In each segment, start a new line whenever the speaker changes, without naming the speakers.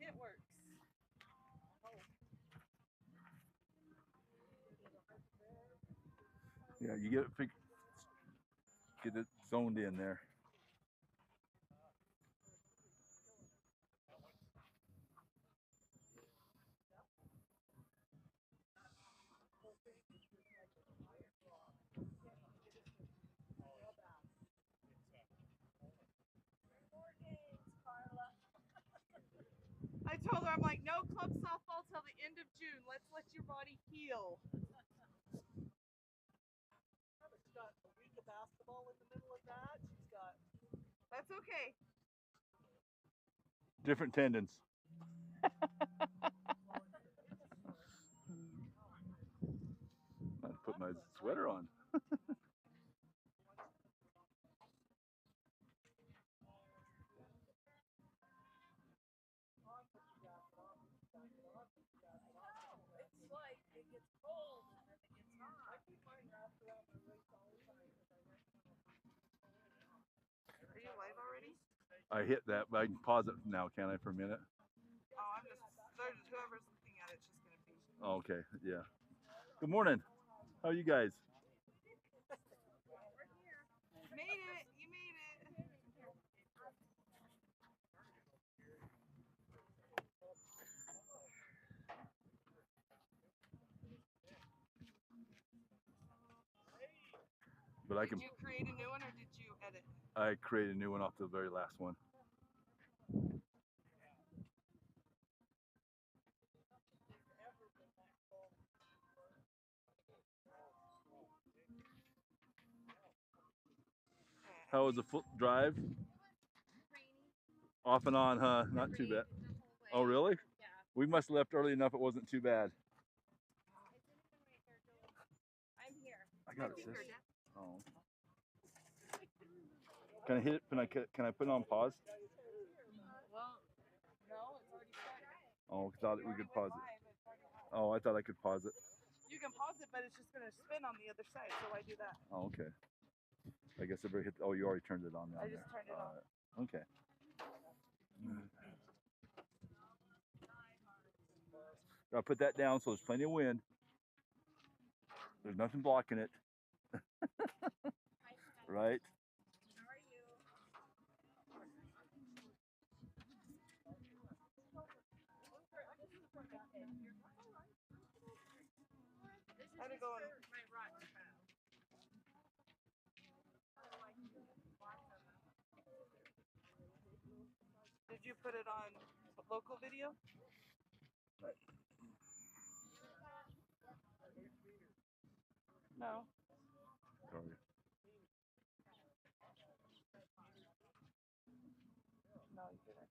It works.
Yeah, you get it zoned in there.
I told her, I'm like, no club softball till the end of June. Let's let your body heal.
She's got a week of basketball in the middle of that. She's got.
That's okay.
Different tendons. I put my sweater on.
It's like it gets cold and then it gets hot. I keep mine wrapped around my waist all the time. Are you live already?
I hit that, but I can pause it now, can I, for a minute?
Oh, I'm just, whoever's looking at it's just going to be.
Oh, okay, yeah. Good morning. How are you guys?
We're here. Made it. You made it.
But I can.
Did you create a new one or did you edit?
I created a new one off the very last one. How was the foot drive? Off and on, huh? Not too bad. Oh, really?
Yeah.
We must have left early enough it wasn't too bad.
I'm here.
I got it, sis. Oh. Can I hit it? Can I put it on pause?
Well, no, it's already started.
Oh, I thought we could pause it. Oh, I thought I could pause it.
You can pause it, but it's just going to spin on the other side, so why do that?
Oh, okay. I guess I better hit. Oh, you already turned it on.
I just turned it on.
Okay. I'll put that down so there's plenty of wind. There's nothing blocking it. Right?
How are you?
I had to go and
My rock pile.
did you put it on local video? No.
Sorry.
No, you didn't.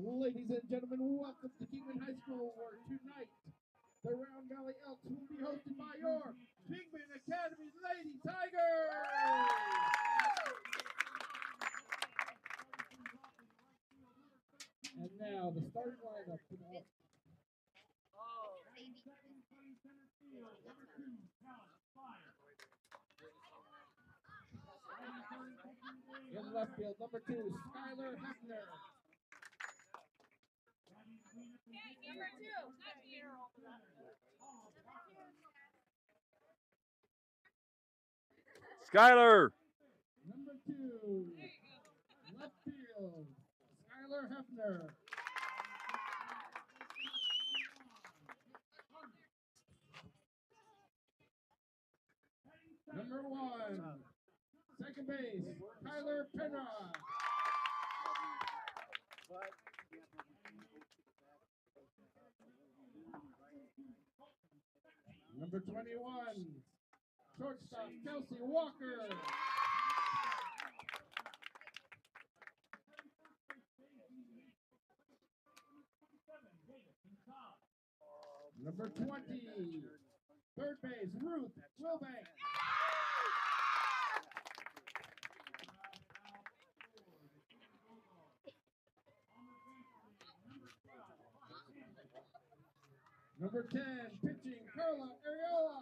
Ladies and gentlemen, welcome to Kingman High School, where tonight the Round Valley Elks will be hosted by your Kingman Academy Lady Tigers! And now the starting lineup for the Elks. In left field, number 2, Skylar Hefner.
Number 2.
Skylar.
Number 2, left field, Skylar Hefner. Number 1, second base, Tyler Penrod. Number 21, shortstop, Kelsey Walker. Number 20, third base, Ruth Wilbank. Number 10, pitching, Carla Areola.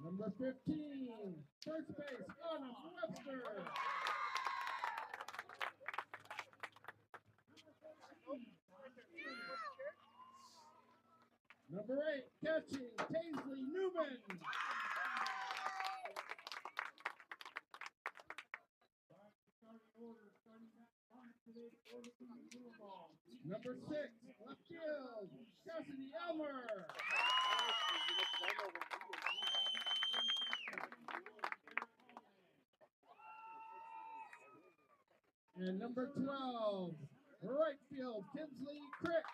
Number 15, first base, Anna Webster. Number 8, catching, Paisley Newman. Number 6, left field, Cassidy Elmer. And number 12, right field, Kinsley Crick.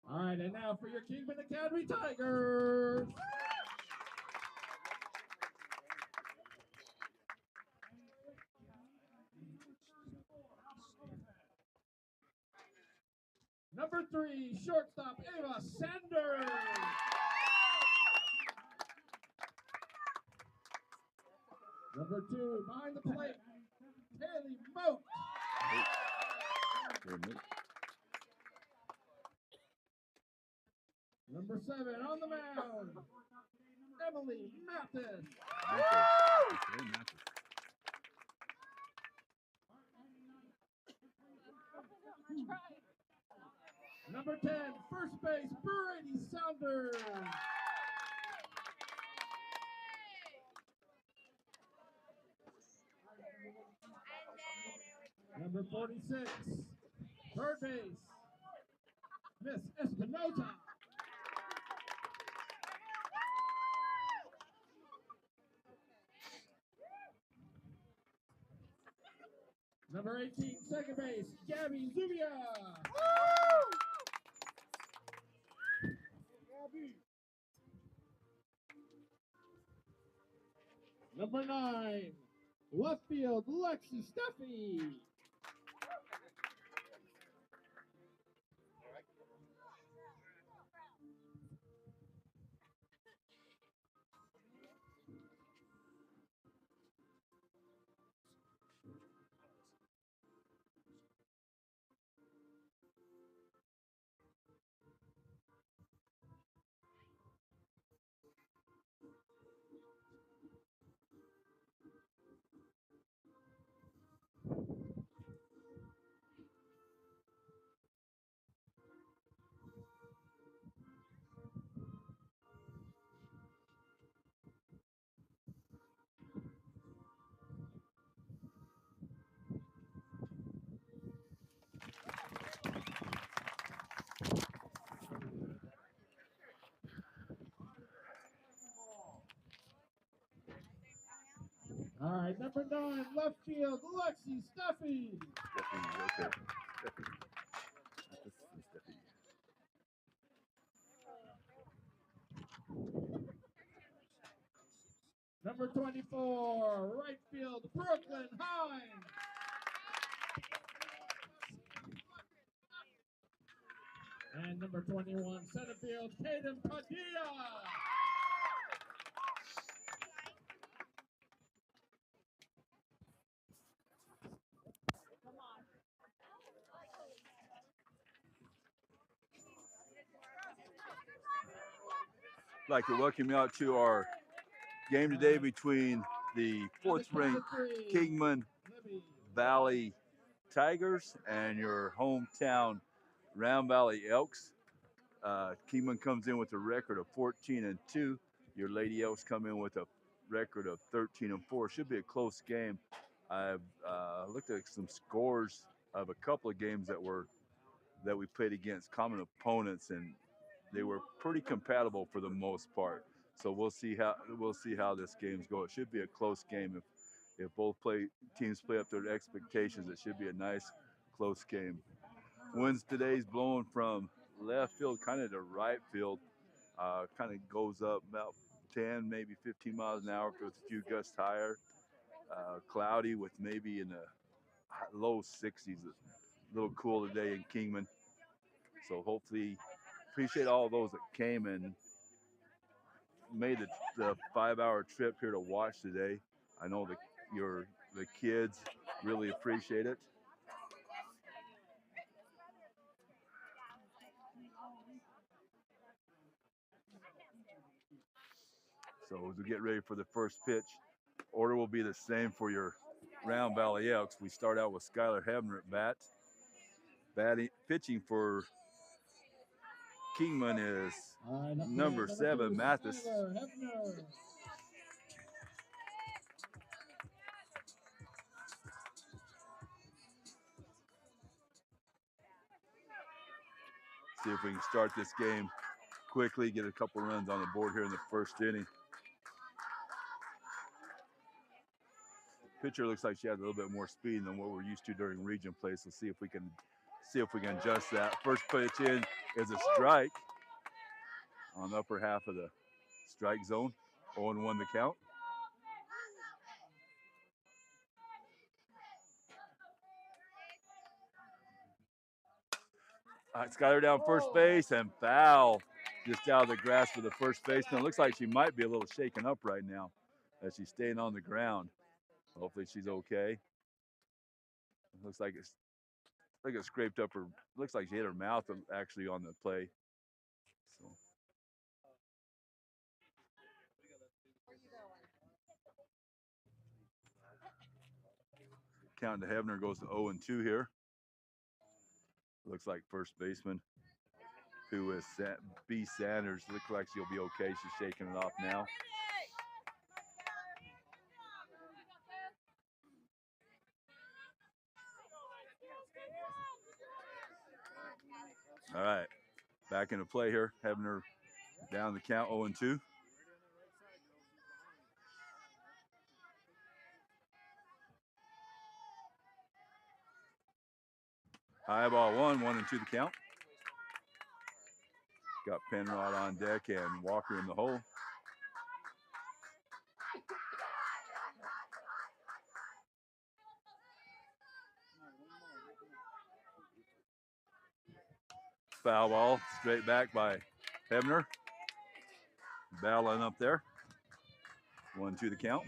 All right, and now for your Kingman Academy Tigers. Number 3, shortstop, Ava Sanders. Number 2, behind the plate, Haley Moat. Number 7, on the mound, Emily Mathis. Number 10, first base, Brady Saunders. Number 46, third base, Miss Espinosa. Number 18, second base, Gabby Zubia. Number 9, left field, Lexi Steffi. in left field, Lexi Steffi.
Steffi, okay. Steffi. Steffi.
Number 24, right field, Brooklyn Hines. And number 21, center field, Caden Padilla.
I'd like to welcome you out to our game today between the fourth-ranked Kingman Valley Tigers and your hometown Round Valley Elks. Kingman comes in with a record of 14-2. Your Lady Elks come in with a record of 13-4. Should be a close game. I've looked at some scores of a couple of games that we played against common opponents, and they were pretty compatible for the most part. So we'll see how this game's go. It should be a close game if both teams play up to their expectations. It should be a nice close game. Winds today's blowing from left field kind of to right field. Kind of goes up about 10, maybe 15 miles an hour with a few gusts higher. Cloudy with maybe in the low 60s. A little cool today in Kingman. So hopefully, appreciate all those that came and made the 5-hour trip here to watch today. I know the kids really appreciate it. So as we get ready for the first pitch, order will be the same for your Round Valley Elks. We start out with Skylar Hebner at bat. Pitching for Kingman is number 7, Mathis. See if we can start this game quickly, get a couple runs on the board here in the first inning. Pitcher looks like she has a little bit more speed than what we're used to during region play. So see if we can adjust that. First pitch in is a strike on the upper half of the strike zone. 0-1 the count. All right, Skylar down first base and foul just out of the grasp of the first baseman. It looks like she might be a little shaken up right now as she's staying on the ground. Hopefully she's okay. Looks like it's scraped up her. Looks like she hit her mouth actually on the play. So. Count to Hebner goes to 0-2 here. Looks like first baseman, who is B. Sanders, looks like she'll be okay. She's shaking it off now. All right, back into play here. Hebner down the count, 0-2. High ball 1-2 the count. Got Penrod on deck and Walker in the hole. Foul ball, straight back by Hebner. Battling up there. 1-2 the count.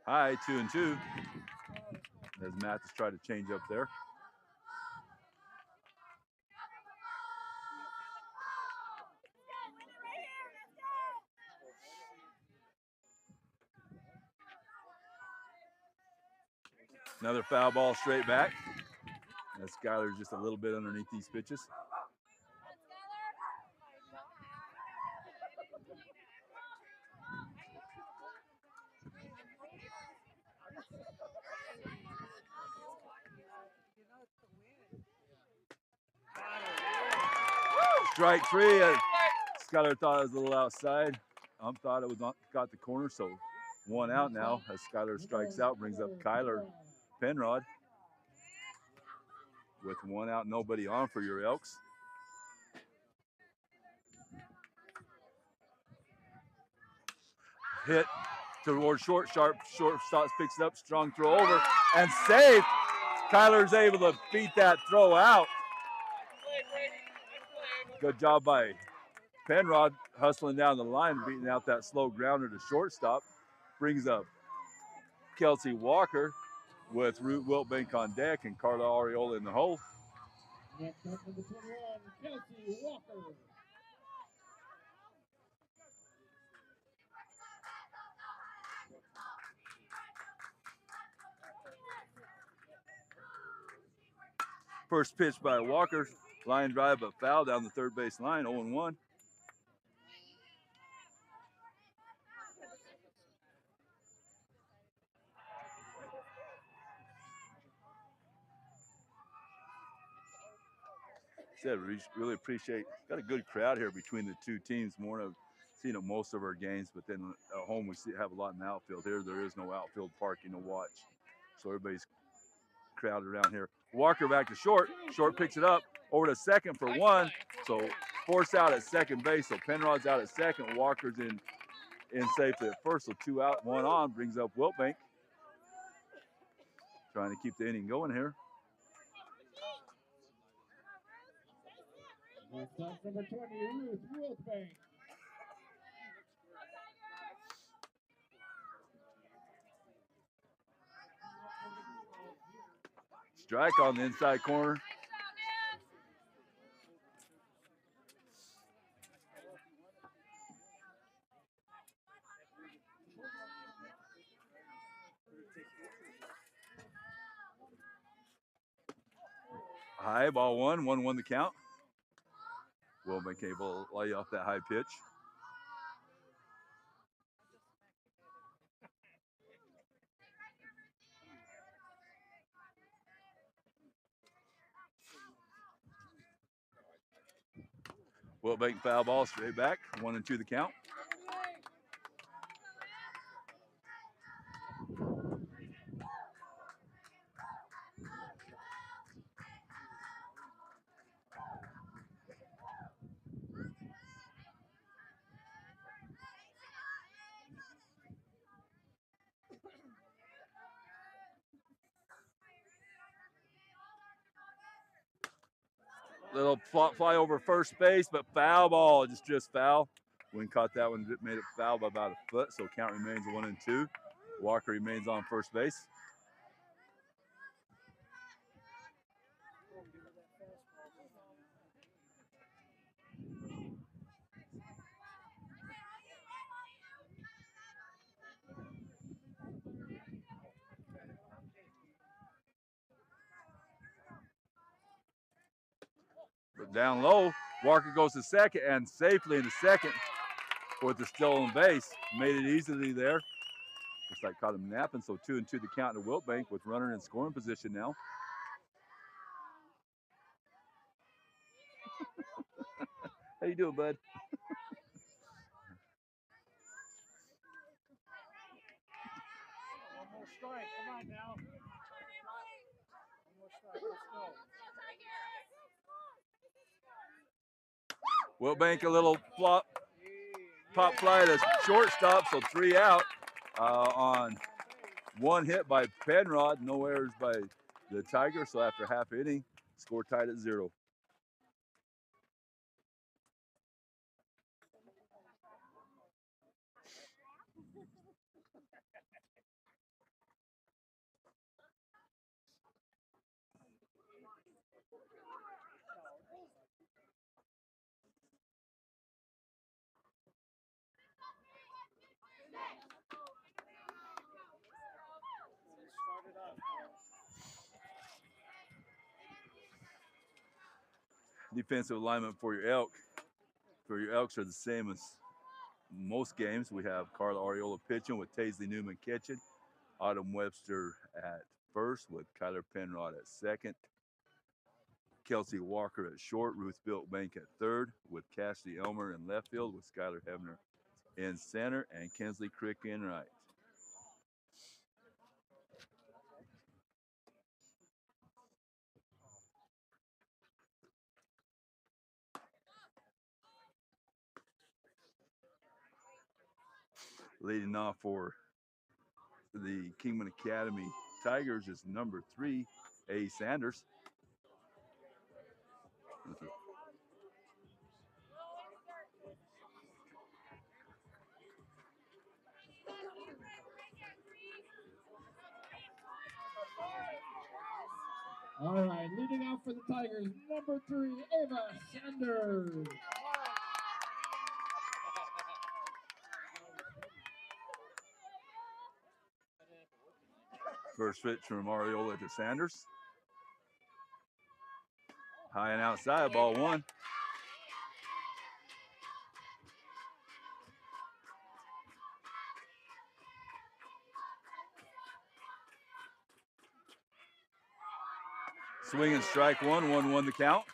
High, 2-2. As Mathis tried to change up there. Another foul ball straight back. And Skylar's just a little bit underneath these pitches. Strike three. Skylar thought it was a little outside. Thought it was got the corner, so one out now as Skylar strikes out, brings up Kyler Penrod with one out, nobody on for your Elks. Hit towards shortstop picks it up, strong throw over, and safe. Kyler's able to beat that throw out. Good job by Penrod hustling down the line, beating out that slow grounder to shortstop. Brings up Kelsey Walker with Root Wiltbank on deck and Carla Ariola in the hole.
Next up, number 21, Kelsey Walker.
First pitch by Walker, line drive but foul down the third base line, 0-1. Said really appreciate, got a good crowd here between the two teams. More of seen at most of our games, but then at home we have a lot in the outfield. Here there is no outfield parking to watch, so everybody's crowded around here. Walker back to short. Short picks it up over to second for one. So force out at second base. So Penrod's out at second. Walker's in safely at first. So 2 out, 1 on. Brings up Wiltbank. Trying to keep the inning going here.
Next up, number 20, Ruth Wiltbank.
Strike on the inside corner. High, ball 1-1 the count. Wiltbank able to lay off that high pitch. Wiltbank foul ball straight back. 1-2 the count. Little fly over first base, but foul ball, just foul. Wynn caught that one, made it foul by about a foot, so count remains 1-2. Walker remains on first base. But down low, Walker goes to second and safely into second with the stolen base. Made it easily there. Looks like caught him napping, so 2-2 the count to Wiltbank with runner in scoring position now. How you doing, bud?
One more strike. Come on now. One more strike. Let's go.
Wiltbank a little pop fly to shortstop, so 3 out on one hit by Penrod, no errors by the Tigers. So after half inning, score tied at 0. Defensive alignment for your Elks are the same as most games. We have Carla Ariola pitching with Taisley Newman catching, Autumn Webster at first with Kyler Penrod at second. Kelsey Walker at short, Ruth Biltbank at third, with Cassidy Elmer in left field, with Skylar Hebner in center, and Kinsley Crick in right. Leading off for the Kingman Academy Tigers is number 3, A. Sanders.
All right, leading off for the Tigers, number 3, Ava Sanders.
First pitch from Ariola to Sanders. High and outside, ball 1. Swing and strike 1, 1-1 the count.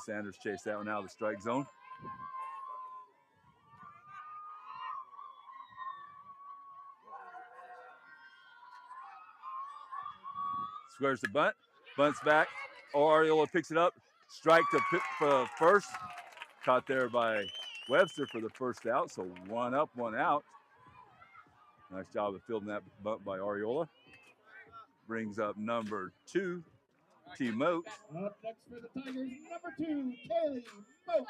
Sanders chased that one out of the strike zone. Squares the bunt, bunts back. Ariola picks it up. Strike for first. Caught there by Webster for the first out. So 1 up, 1 out. Nice job of fielding that bunt by Ariola. Brings up number 2, T. Moat.
Up next for the Tigers, number 2, Kaylee Moat.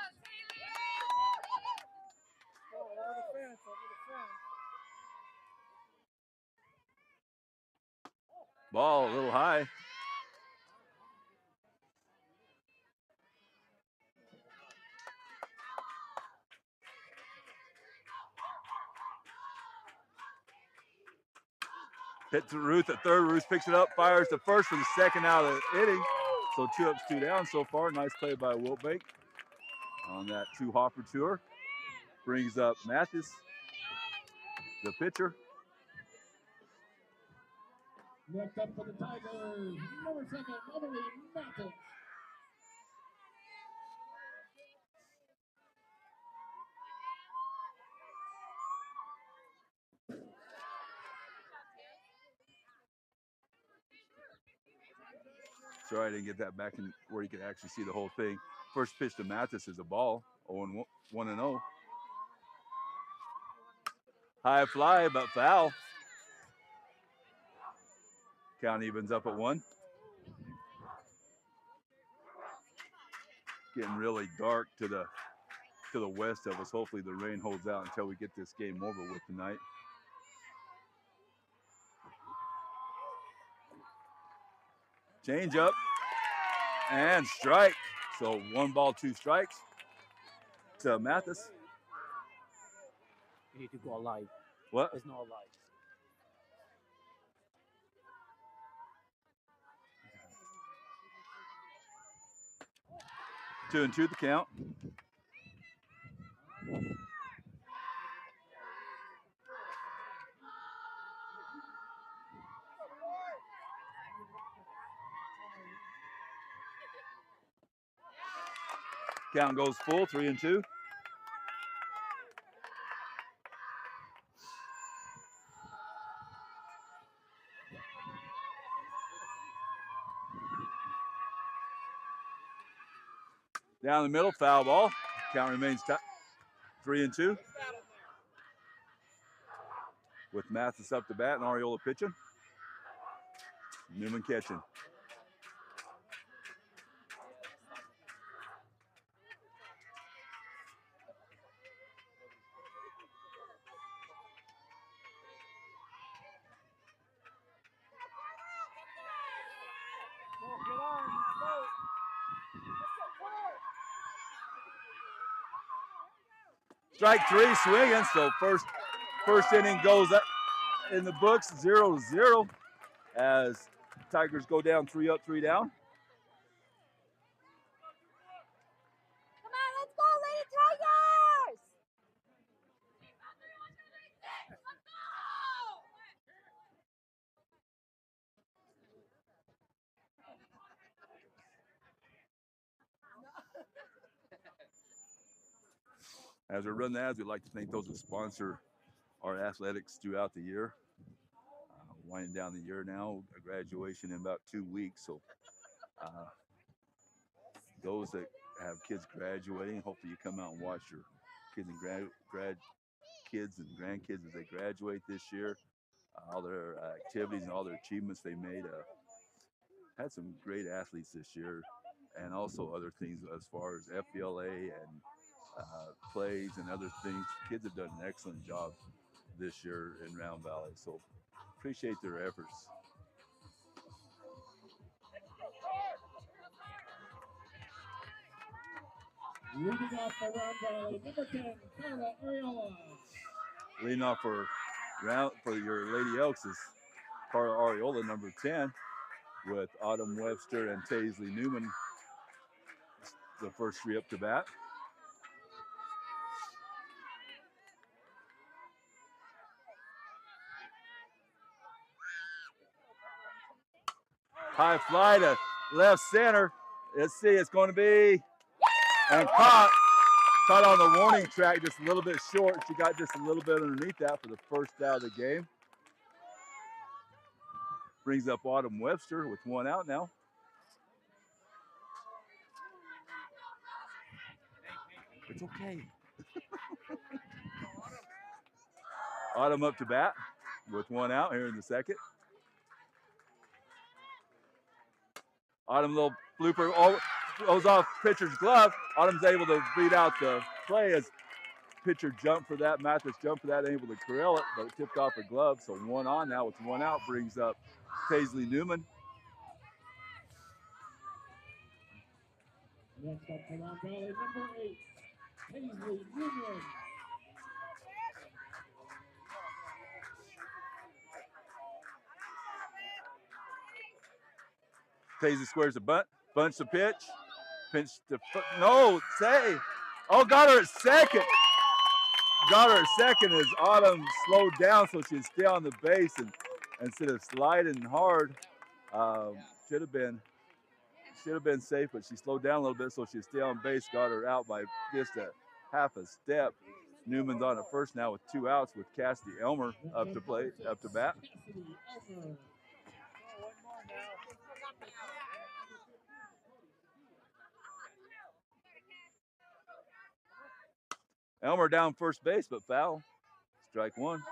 Over the fence.
Ball a little high. Hit to Ruth at third. Ruth picks it up, fires to first for the second out of the inning. So 2 ups, 2 down so far. Nice play by Wiltbank on that 2-hopper tour. Brings up Mathis, the pitcher.
Next up for the Tigers, number 7, Emily Mathis.
Sorry I didn't get that back in where you could actually see the whole thing. First pitch to Mathis is a ball, 1-0. High fly, but foul. Count evens up at 1. Getting really dark to the west of us. Hopefully the rain holds out until we get this game over with tonight. Change up and strike. So 1 ball, 2 strikes to Mathis.
You need to go live.
What?
It's not live.
2-2 the count. Count goes full, 3-2. Down the middle, foul ball. Count remains 3-2. With Mathis up to bat and Ariola pitching. Newman catching.
Get on. Go.
Strike 3, swinging. So first inning goes up in the books, 0-0, as Tigers go down 3 up, 3 down.
Come on, let's go, Lady Tigers!
As we run the ads, we'd like to thank those that sponsor our athletics throughout the year. Winding down the year now, a graduation in about 2 weeks. So those that have kids graduating, hopefully you come out and watch your kids and kids and grandkids as they graduate this year. All their activities and all their achievements they made. Had some great athletes this year, and also other things as far as FBLA and plays and other things. Kids have done an excellent job this year in Round Valley, so appreciate their efforts.
Leading off for Round Valley, number 10, Carla Ariola.
Leading off for your Lady Elks is Carla Ariola, number 10, with Autumn Webster and Taisley Newman, the first three up to bat. High fly to left center. Let's see, it's going to be, and caught on the warning track just a little bit short. She got just a little bit underneath that for the first out of the game. Brings up Autumn Webster with one out now. It's okay. Autumn up to bat with one out here in the second. Autumn little blooper goes off pitcher's glove. Autumn's able to beat out the play as pitcher jumped for that. Mathis jumped for that, able to corral it, but it tipped off her glove. So one on now with one out brings up Taisley Newman.
Next up for Round Valley, number 8, Taisley Newman.
Taisley squares the bunt, bunts the pitch, pinch to no, say. Oh, got her at second. Got her at second as Autumn slowed down so she'd stay on the base, and instead of sliding hard, should have been safe, but she slowed down a little bit so she'd stay on base. Got her out by just a half a step. Newman's on at first now with two outs with Cassidy Elmer up to bat. Elmer down first base, but foul. Strike one.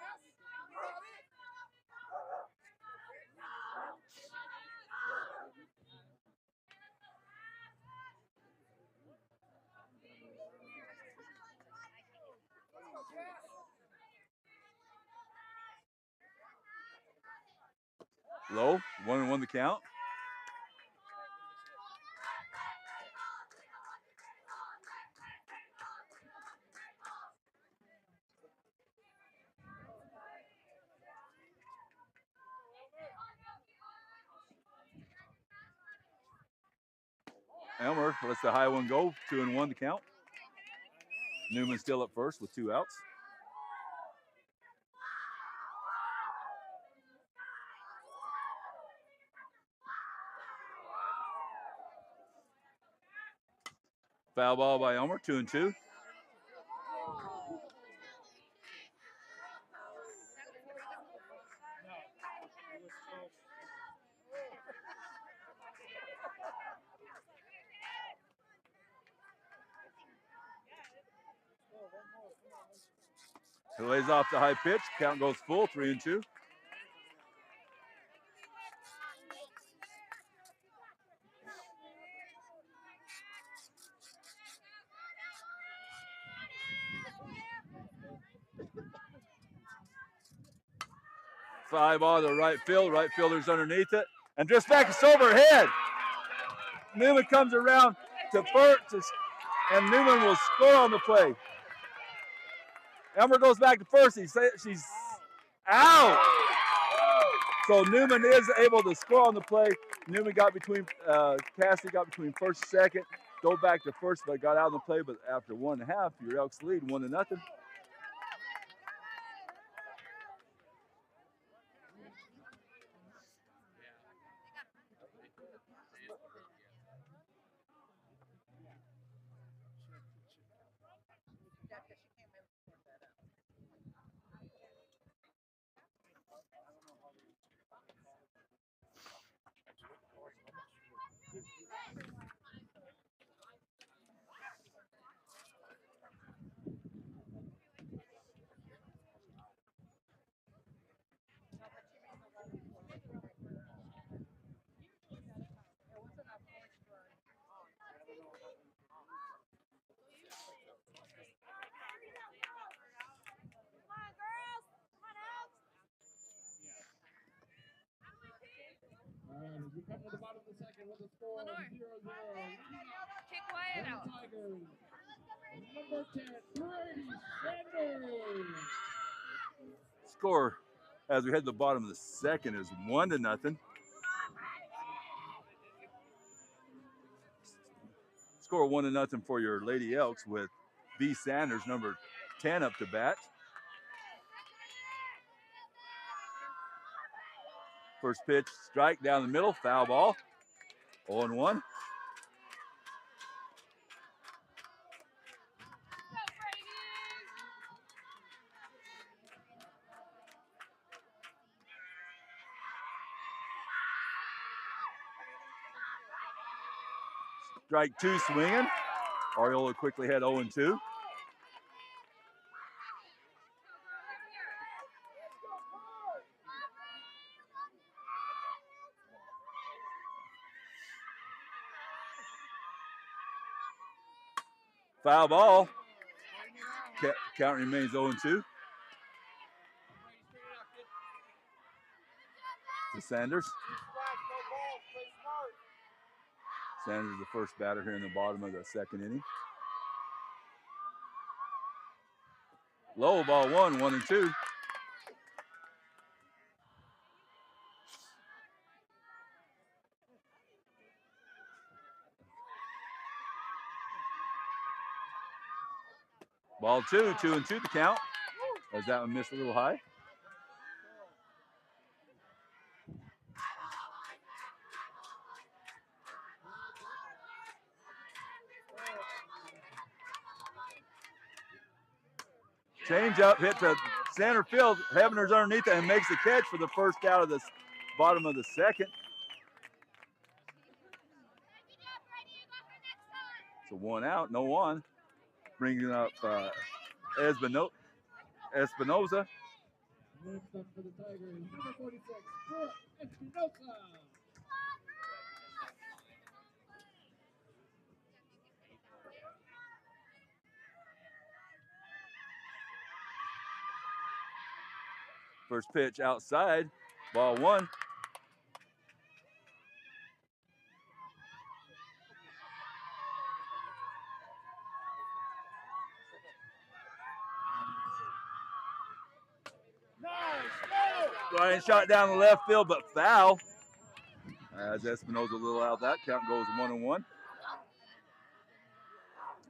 Low, 1-1 the count. Elmer lets the high one go, 2-1 the count. Newman still at first with two outs. Foul ball by Elmer, 2-2. He lays off the high pitch. Count goes full, 3-2. Fly ball to right field. Right fielder's underneath it. And just back it's overhead. Newman comes around to first, and Newman will score on the play. Elmer goes back to first. She's out. So Newman is able to score on the play. Newman got between, Cassidy got between first and second. Go back to first, but got out of the play. But after 1.5, your Elks lead 1-0.
As we come to the bottom of the second with a score of 0-0.
Kick Wyatt out.
Tigers. Number 10, Brady Sanders.
Score as we head to the bottom of the second is 1-0. Score 1-0 for your Lady Elks with B. Sanders, number 10, up to bat. First pitch, strike down the middle, foul ball. 0-1. Strike two swinging. Ariola quickly had 0-2. Foul ball. Count remains 0-2. To Sanders. Sanders is the first batter here in the bottom of the second inning. Low ball 1-2. Ball 2-2 the count. As that one missed a little high. Change up, hit to center field. Heavener's underneath it and makes the catch for the first out of the bottom of the second. So 1 out, no on. Bringing up Espinoza.
Next up for the Tigers, number 46, Brooke Espinoza.
First pitch outside, ball 1. Ryan shot down the left field, but foul. As Espinoza a little out, that count goes 1-1.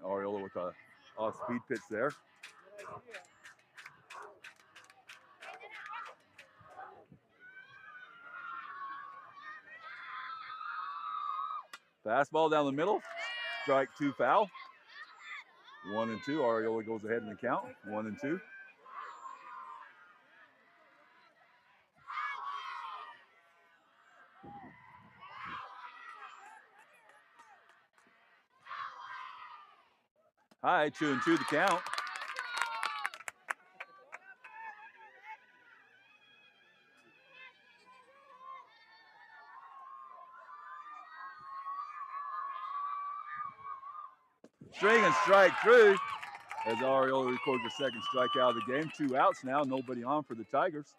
Ariola with a off-speed pitch there. Fastball down the middle, strike 2 foul. 1-2. Ariola goes ahead in the count. 1-2. High, 2-2 the count. String and strike through as Ariola records the second strikeout of the game. 2 outs now, nobody on for the Tigers.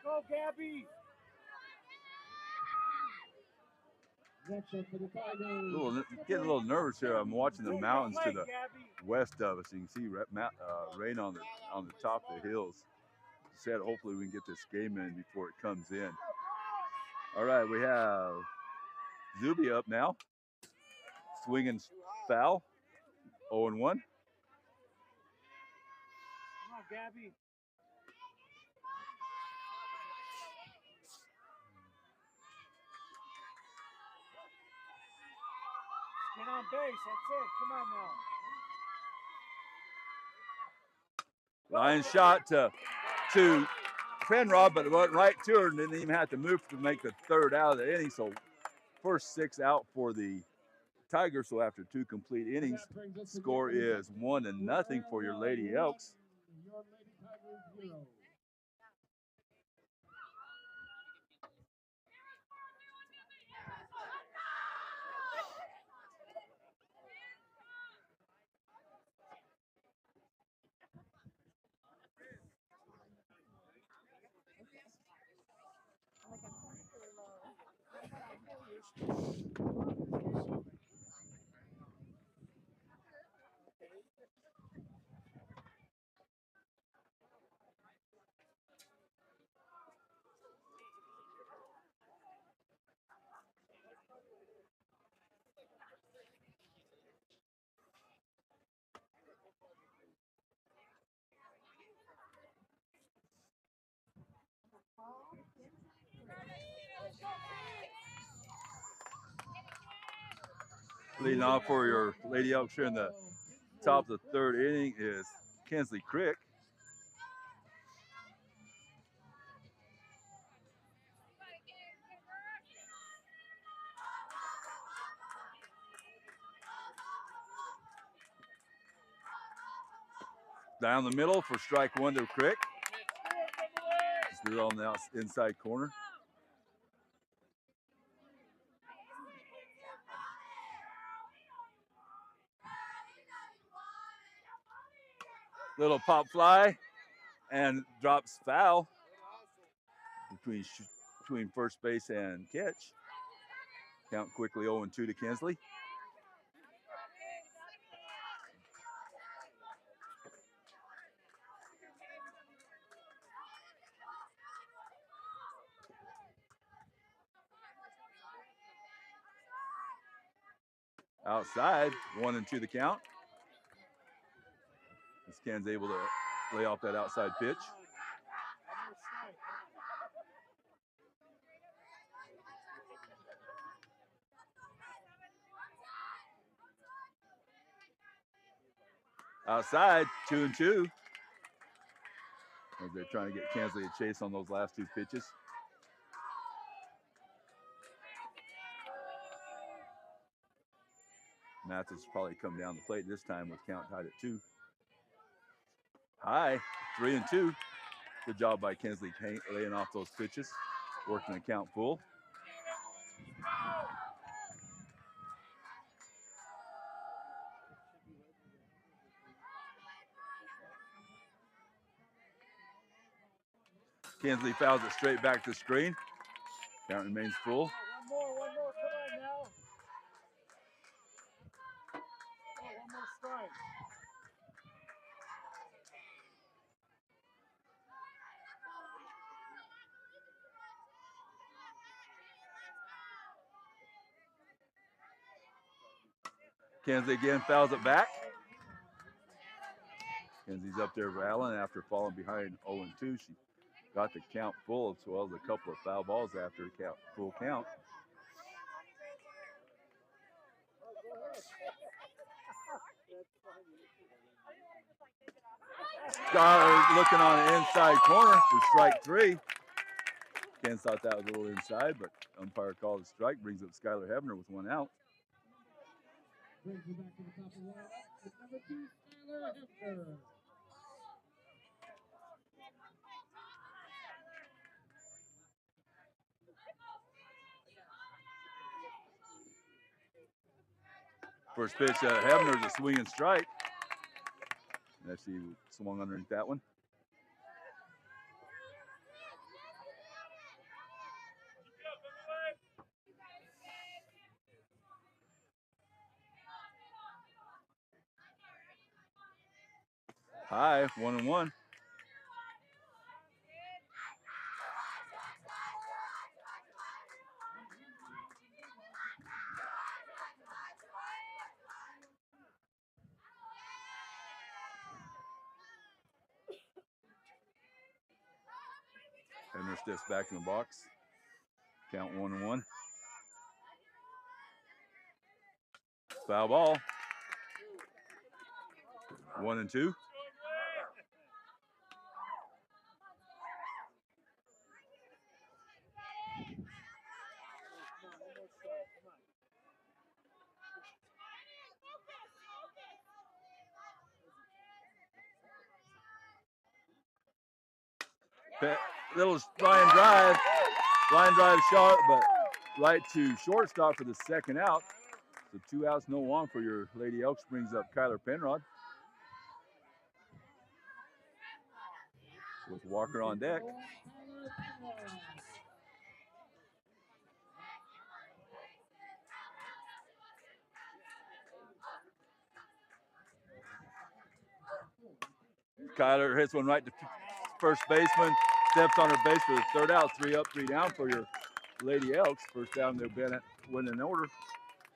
Let's go, Gabby.
Next up for the Tigers.
Getting a little nervous here. I'm watching the mountains to the west of us. You can see rain on the top of the hills. Said hopefully we can get this game in before it comes in. All right, we have Zuby up now. Swinging foul. 0-1.
Come on, Gabby. Get on base. That's it. Come on now.
Line shot to Penrod, but it went right to her and didn't even have to move to make the third out of the inning. So first 6 out for the Tigers. So after 2 complete innings, score is 1-0 for your Lady Elks.
Your Lady Tigers 0.
Leading off for your Lady Elks here in the top of the 3rd inning is Kinsley Crick. Down the middle for strike 1 to Crick. Still on the inside corner. Little pop fly and drops foul between first base and catch. Count quickly 0-2 to Kinsley. Outside, 1-2 the count. As Ken's able to lay off that outside pitch. Outside, 2-2. As they're trying to get Kinsley a chase on those last 2 pitches. Mathis probably come down the plate this time with count tied at 2. High, 3-2. Good job by Kinsley laying off those pitches, working the count full. Kinsley fouls it straight back to the screen. Count remains full.
One more, come on now. One more strike.
Kinsley again fouls it back. Kinsley's up there for Allen after falling behind 0-2. She got the count full as well as a couple of foul balls after the full count. Skyler looking on the inside corner for strike 3. Ken thought that was a little inside, but umpire called a strike, brings up Skylar Hebner with 1 out.
Brings you back to the top of the lineup with number 2, Skylar Hefner.
First pitch, Hebner's a swinging strike. As he swung underneath that one. High, 1-1. Hebner steps back in the box. Count 1-1. Foul ball. 1-2. Little line drive shot, but right to shortstop for the second out. So 2 outs, no on for your Lady Elks. Brings up Kyler Penrod with Walker on deck. Kyler hits one right to first baseman, steps on her base for the third out. 3 up, 3 down for your Lady Elks. First down, they've been win in order.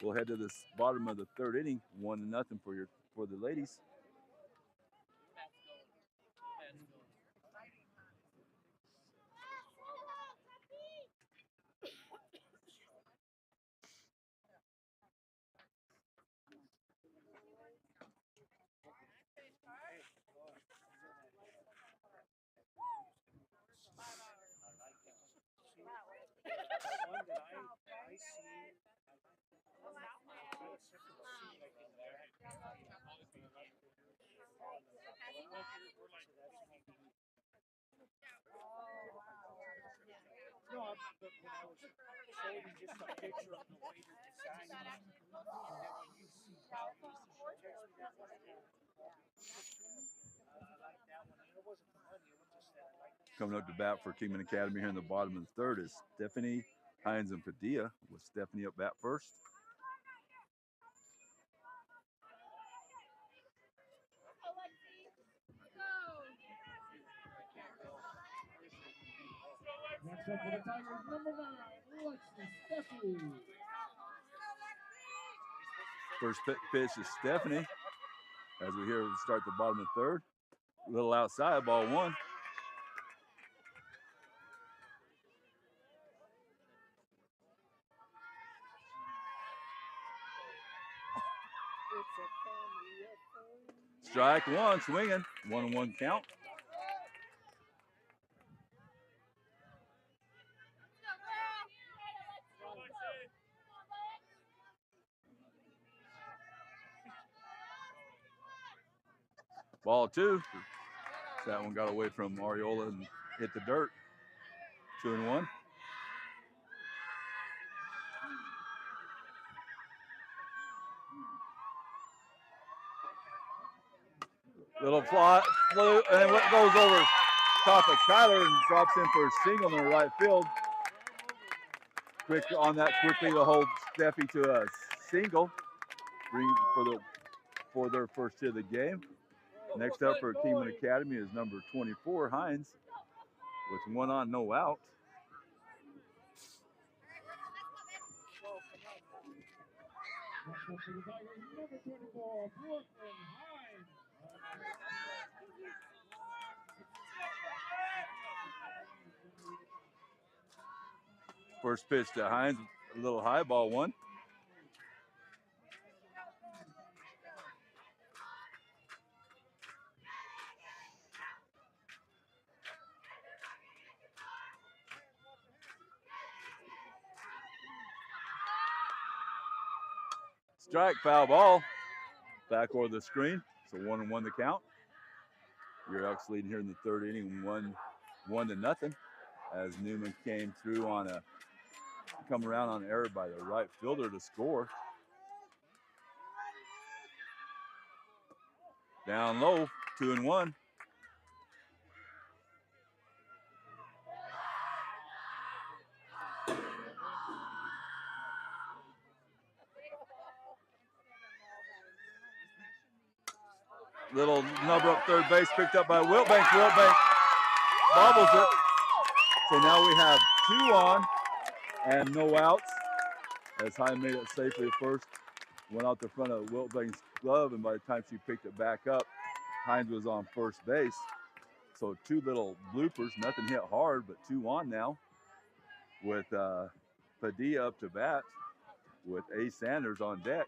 We'll head to the bottom of the third inning, 1-0 for the ladies.
No, but when I was showing you just a picture of the way they're designed, and then when you see how easy she text me that one, I like that one. It wasn't the money, it was just that I like it.
Coming up to bat for Kingman Academy here in the bottom of the third is Stephanie Hines and Padilla, with Stephanie up bat first.
Next up for the Tigers, number 9, Lexi Stephanie.
First pitch is Stephanie. As we hear start the bottom of the third. A little outside, ball 1. Strike 1, swinging. 1-1 count. Ball 2. That one got away from Ariola and hit the dirt. 2-1. Little fly, flew, and it goes over top of Kyler and drops in for a single in the right field. Quick on that, quickly to hold Steffi to a single for their first hit of the game. Next up for Kingman Academy is number 24, Hines, with 1 on, no out. First pitch to Hines, a little high, ball 1. Strike, foul ball. Back over the screen. So 1-1 the count. Your Elks leading here in the third inning, 1-0. As Newman came through on come around on error by the right fielder to score. Down low, 2-1. Little number up third base, picked up by Wiltbank. Wiltbank bobbles it. So now we have 2 on and no outs. As High made it safely at first. Went out the front of Wiltbank's glove, and by the time she picked it back up, Hines was on first base. So 2 little bloopers, nothing hit hard, but 2 on now. With Padilla up to bat, with A. Sanders on deck.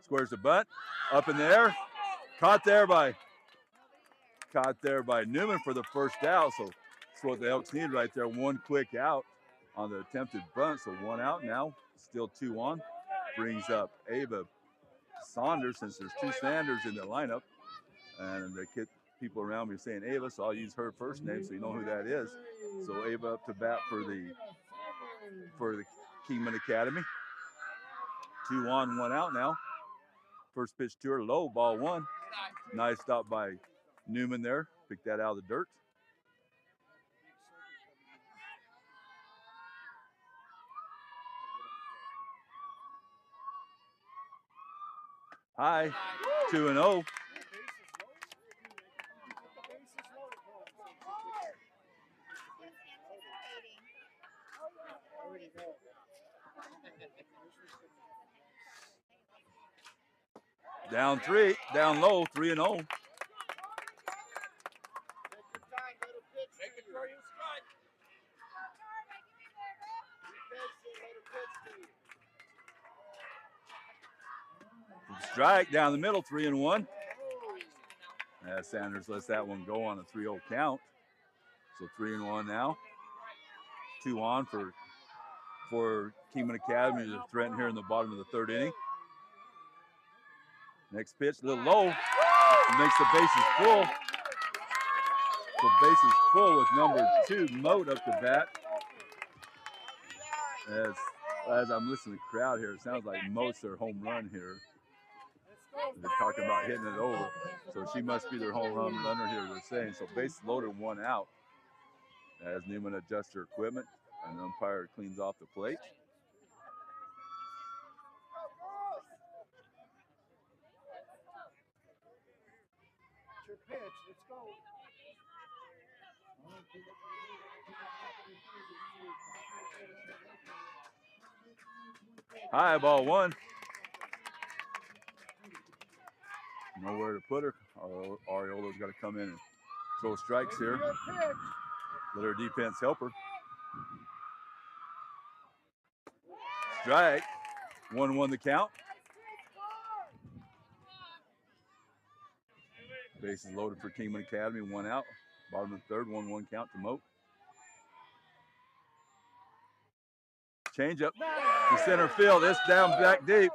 Squares the bunt, up in the air, caught there by Newman for the first out. So that's what the Elks need right there. 1 quick out. on the attempted bunt, so 1 out now. Still 2 on. Brings up Ava Saunders, since there's 2 Sanders in the lineup. And the people around me are saying Ava, so I'll use her first name so you know who that is. So Ava up to bat for the Kingman Academy. 2 on, 1 out now. First pitch to her, low, ball 1. Nice stop by Newman there. Picked that out of the dirt. High, 2-0. Down 3, down low, 3-0. Strike down the middle, 3-1. Sanders lets that one go on a 3-0 count. So 3-1 now. 2 on for Kingman Academy to threaten here in the bottom of the 3rd inning. Next pitch, a little low. Makes the bases full. So bases full with number 2, Moat up to bat. As I'm listening to the crowd here, it sounds like Moat's their home run here. They're talking about hitting it over. So she must be their home run runner here, they're saying. So bases loaded, 1 out. As Newman adjusts her equipment and the umpire cleans off the plate.
Your pitch, let's go.
High, ball 1. Nowhere to put her. Ariola's got to come in and throw strikes here. Let her defense help her. Strike. 1-1 the count. Bases loaded for Kingman Academy, 1 out. Bottom of the 3rd, 1-1 count to Moat. Change up to center field. It's down back deep.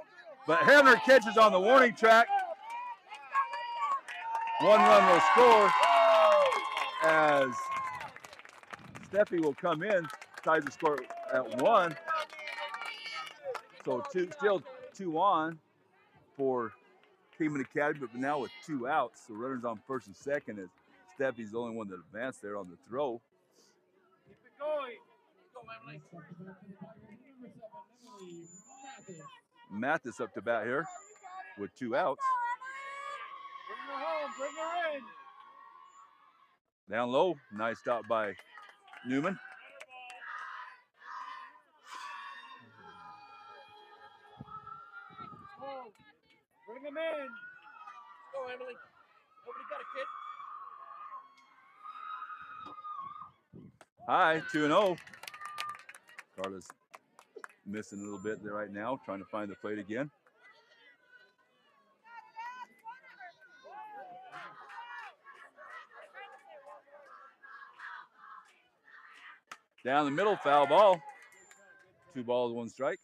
But Henner catches on the warning track. 1 run will score as Steffi will come in, ties the score at 1. So still 2 on for Kingman Academy, but now with 2 outs. So runners on 1st and 2nd, as Steffi's the only one that advanced there on the throw.
Keep it going.
Mathis up to bat here with 2 outs.
Bring her home, bring her in.
Down low, nice stop by Newman.
Oh, bring him in.
Go, Emily. Nobody got a kid.
High, 2-0. Carla's missing a little bit there right now, trying to find the plate again. Down the middle, foul ball. 2 balls, 1 strike.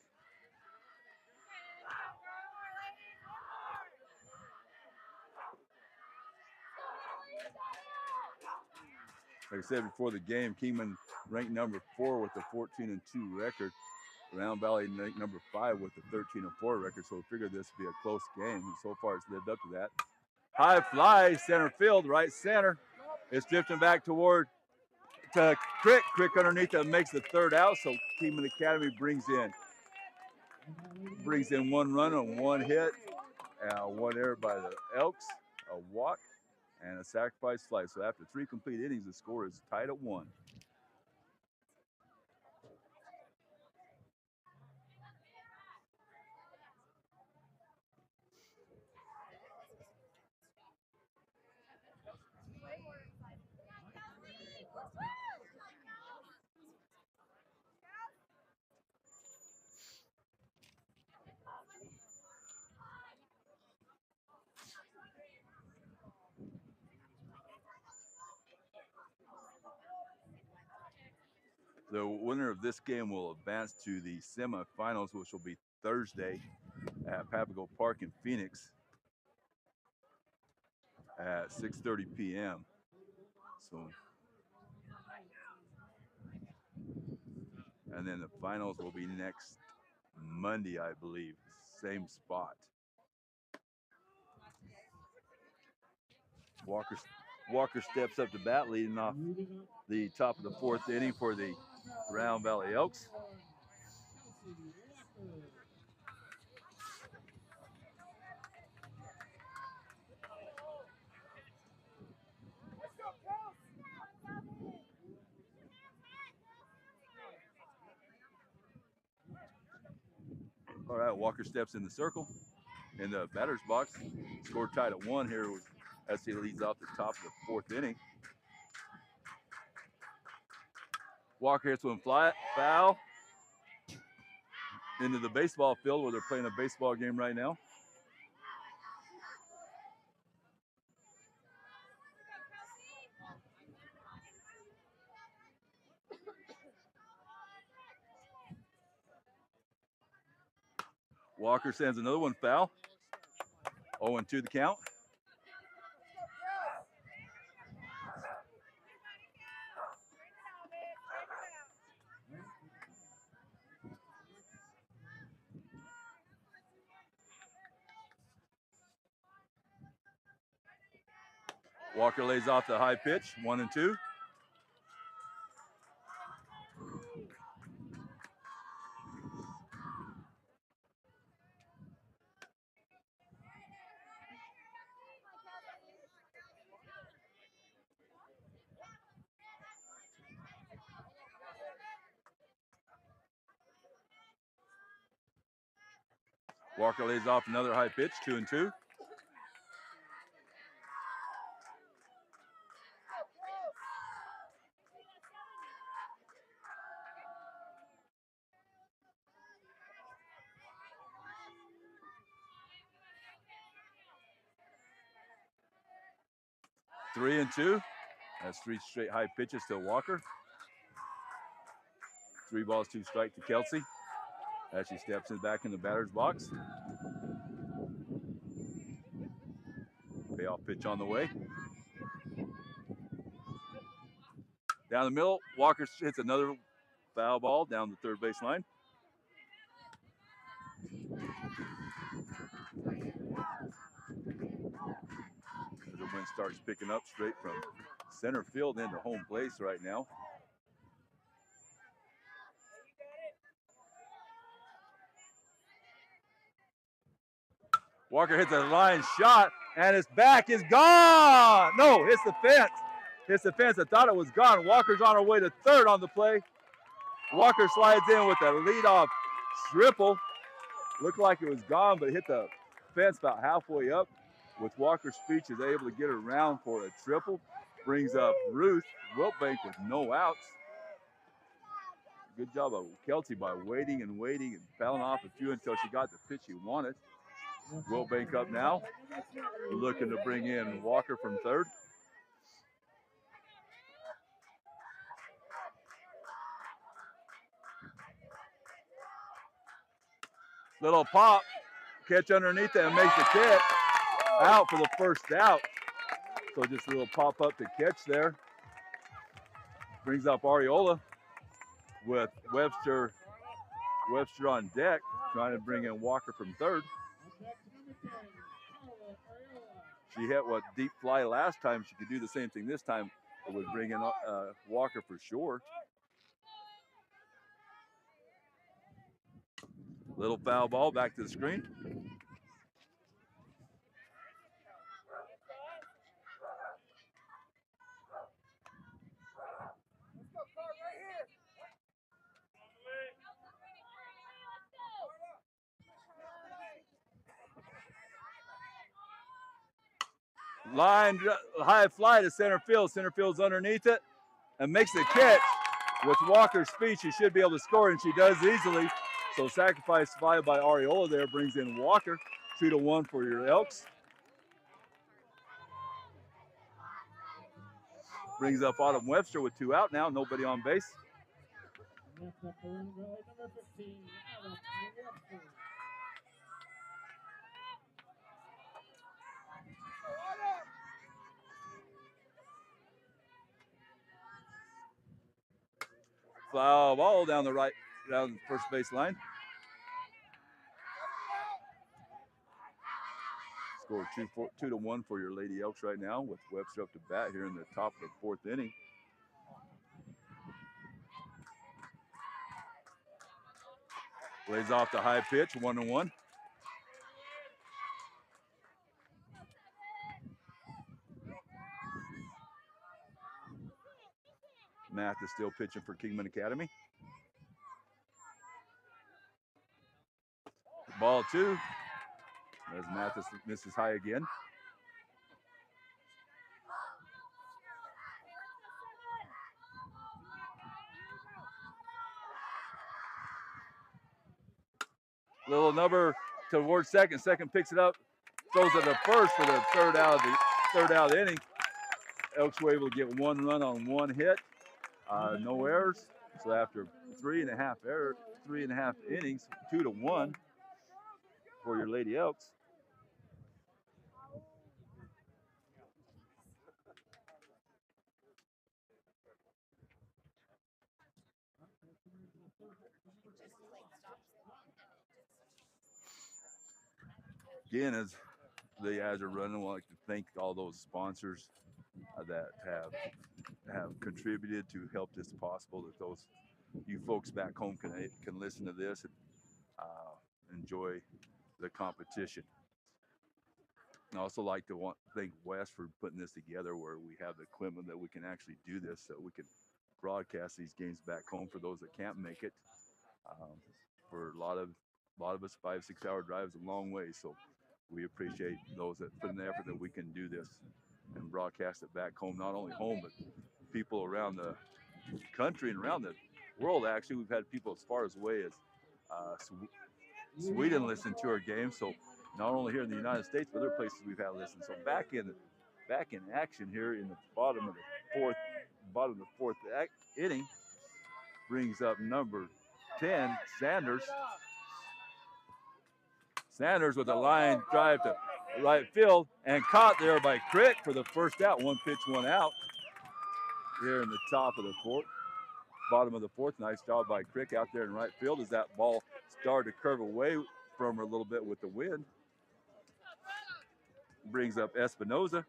Like I said before the game, Kingman ranked number 4 with a 14-2 record. Round Valley ranked number 5 with a 13-4 record, so we figured this would be a close game, and so far it's lived up to that. High fly, center field, right center. It's drifting back toward to Crick. Crick underneath that makes the 3rd out, so Kingman Academy brings in 1 run on 1 hit, 1 error by the Elks, a walk, and a sacrifice fly. So after 3 complete innings, the score is tied at 1. The winner of this game will advance to the semifinals, which will be Thursday at Papago Park in Phoenix at 6:30 p.m. So, and then the finals will be next Monday, I believe, same spot. Walker steps up to bat, leading off the top of the fourth inning for the Round Valley Elks. All right, Walker steps in the circle in the batter's box. Score tied at 1 here as he leads off the top of the fourth inning. Walker hits one foul into the baseball field where they're playing a baseball game right now. Walker sends another one foul. 0-2 the count. Walker lays off the high pitch, 1-2. Walker lays off another high pitch, 2-2. Three and two. That's 3 straight high pitches to Walker. 3 balls, 2 strikes to Kelsey as she steps back in the batter's box. Payoff pitch on the way. Down the middle, Walker hits another foul ball down the third base line. The wind starts picking up straight from center field into home place right now. Walker hits a line shot, and his back is gone. No, hits the fence. Hits the fence. I thought it was gone. Walker's on her way to third on the play. Walker slides in with a leadoff triple. Looked like it was gone, but hit the fence about halfway up. With Walker's speech, is able to get around for a triple. Brings up Ruth Wiltbank with no outs. Good job of Kelsey by waiting and fouling off a few until she got the pitch she wanted. Wiltbank up now, looking to bring in Walker from third. Little pop, catch underneath it and makes the catch. Out for the first out. So just a little pop up to catch there. Brings up Ariola with Webster on deck, trying to bring in Walker from third. She hit what deep fly last time. She could do the same thing this time. It would bring in Walker for sure. Little foul ball back to the screen. Line high fly to center field. Center field's underneath it and makes the catch. With Walker's speed, she should be able to score, and she does easily. So sacrifice fly by Ariola there brings in Walker. 2-1 for your Elks. Brings up Autumn Webster with 2 out now, nobody on base.
Next up for Round Valley, number 15, Adam Webster.
Foul ball down the first base line. Score 2-1 for your Lady Elks right now, with Webster up to bat here in the top of the fourth inning. Lays off the high pitch, 1-1. Math is still pitching for Kingman Academy. Ball 2, as Mathis misses high again. Little number towards second. Second picks it up, throws it to first for the third out of the inning. Elks were able to get 1 run on 1 hit, no errors. So after 3.5 innings, 2-1 for your Lady Elks. Again, as the ads are running, I'd like to thank all those sponsors that have contributed to help this possible, that those you folks back home can listen to this and enjoy the competition. I also like to thank Wes for putting this together, where we have the equipment that we can actually do this, so we can broadcast these games back home for those that can't make it. For a lot of us, 5-6 hour drives a long way, so we appreciate those that put in the effort that we can do this and broadcast it back home, not only home, but people around the country and around the world. Actually, we've had people as far away as Sweden listen to our game, so not only here in the United States, but other places we've had listen. So back in action here in the bottom of the fourth inning, brings up number 10, Sanders. Sanders with a line drive to right field, and caught there by Crick for the first out. 1 pitch, 1 out here in the top of the bottom of the fourth. Nice job by Crick out there in right field, as that ball started to curve away from her a little bit with the wind. Brings up Espinoza.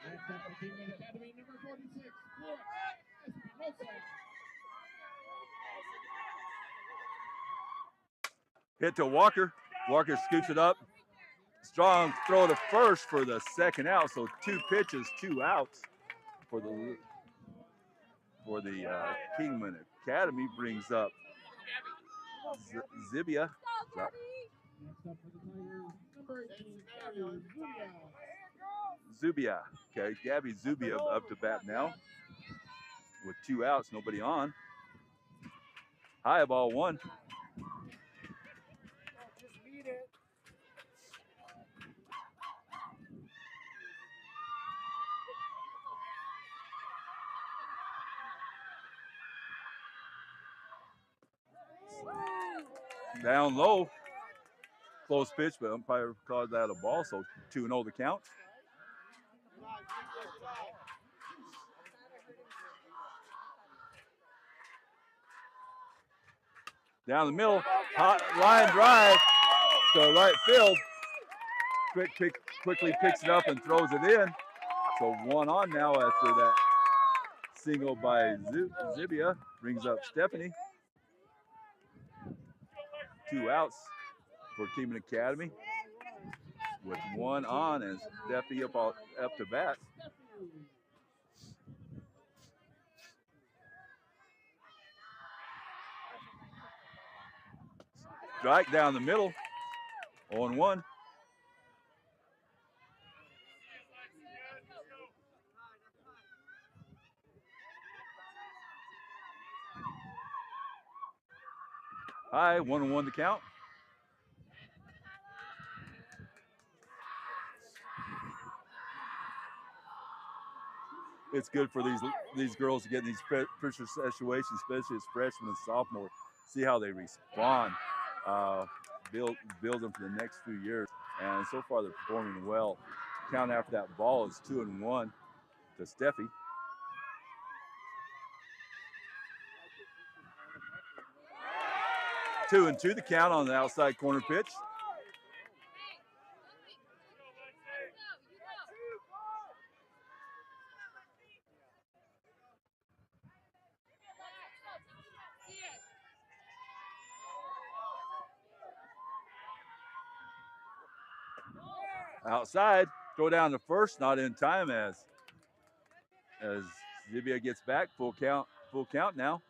Next up for Kingman Academy, number 46, Espinoza.
Hit to Walker. Walker scoops it up. Strong throw to first for the second out. So 2 pitches, 2 outs for the Kingman Academy. Brings up Zibia.
Next up for the Tigers, number 18, Gabby
Zubia. Okay, Gabby Zubia up to bat now with 2 outs, nobody on. High ball 1. Down low. Close pitch, but umpire called that a ball, so 2-0 the count. Down the middle, hot line drive to right field. Quickly picks it up and throws it in. So 1 on now after that single by Zibia. Brings up Stephanie. 2 outs for Kingman Academy, with 1 on and Steffi up to bat. Strike down the middle, 0-1. High, 1-1 the count. it's good for these girls to get in these pressure situations, especially as freshmen and sophomores. See how they respond, build them for the next few years. And so far, they're performing well. Count after that ball is 2-1 to Steffi. 2-2 the count on the outside corner pitch. Outside, throw down to first, not in time as Zibia gets back. Full count now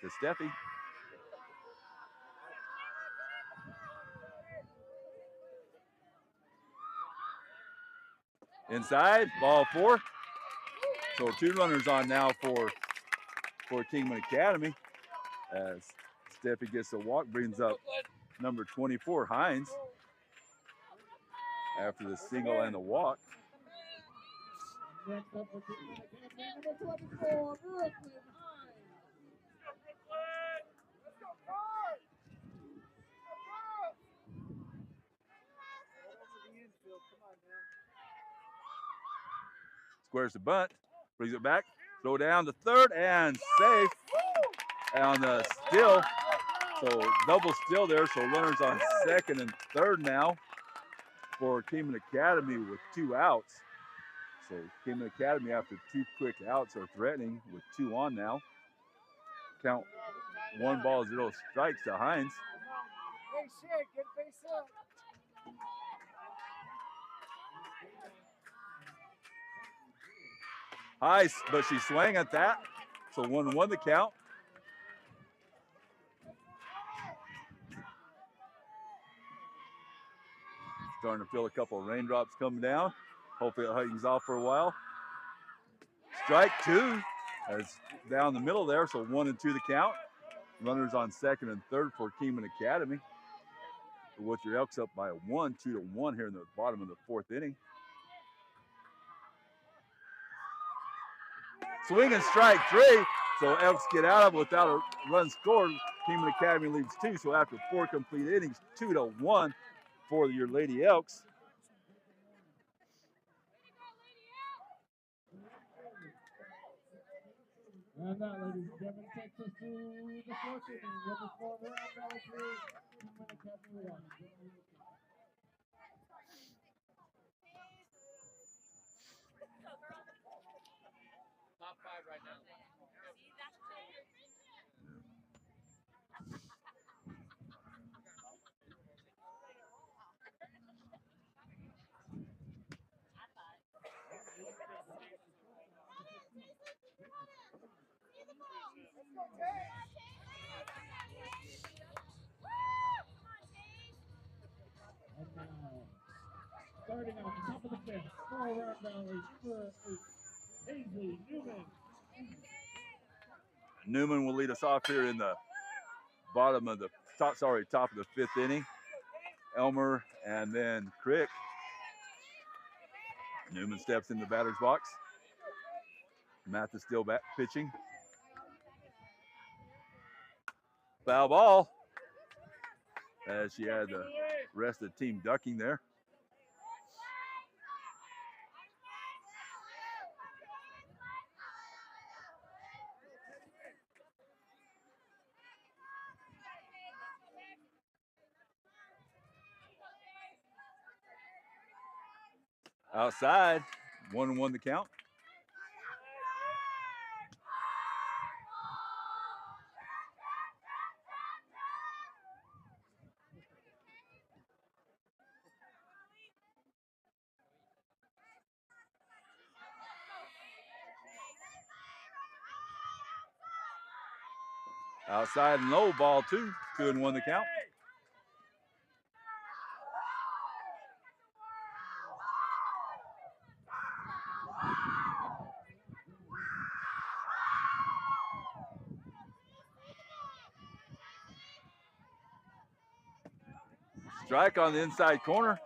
to Steffi. Inside, ball 4. So 2 runners on now for Kingman Academy as Steffi gets a walk, brings up number 24, Hines, after the single and the walk.
Next up for Kingman Academy, number 24, Brooklyn Hines.
Let's go, Carl!
Squares the bunt, brings it back, throw down to third, and safe on the steal. So double steal there, so runners on second and third now for Kingman Academy with 2 outs. So Kingman Academy, after 2 quick outs, are threatening with 2 on now. Count 1 ball, 0 strikes to Hines.
Hey, shit, get face up.
High, but she swung at that. So 1-1 the count. Starting to feel a couple of raindrops coming down. Hopefully it hanging off for a while. Strike 2. That's down the middle there, so 1-2 the count. Runners on second and third for Kingman Academy. With your Elks up by 2-1 here in the bottom of the 4th inning. Swing and strike 3. So Elks get out of it without a run scored. Kingman Academy leads 2. So after 4 complete innings, 2-1 for your Lady Elks.
And that, ladies and gentlemen, takes us to the 4th inning with the score of Round Valley 3, Kingman Academy 1.
Top 5 right now.
And now, starting off the top of the 5th, for Round Valley, number 8, Paisley Newman.
Newman will lead us off here in the top of the 5th inning. Elmer and then Crick. Newman steps in the batter's box. Matt is still back pitching. Foul ball, as she had the rest of the team ducking there. Outside, 1-1 the count. Outside and low, ball 2, 2-1 the count. Strike on the inside corner.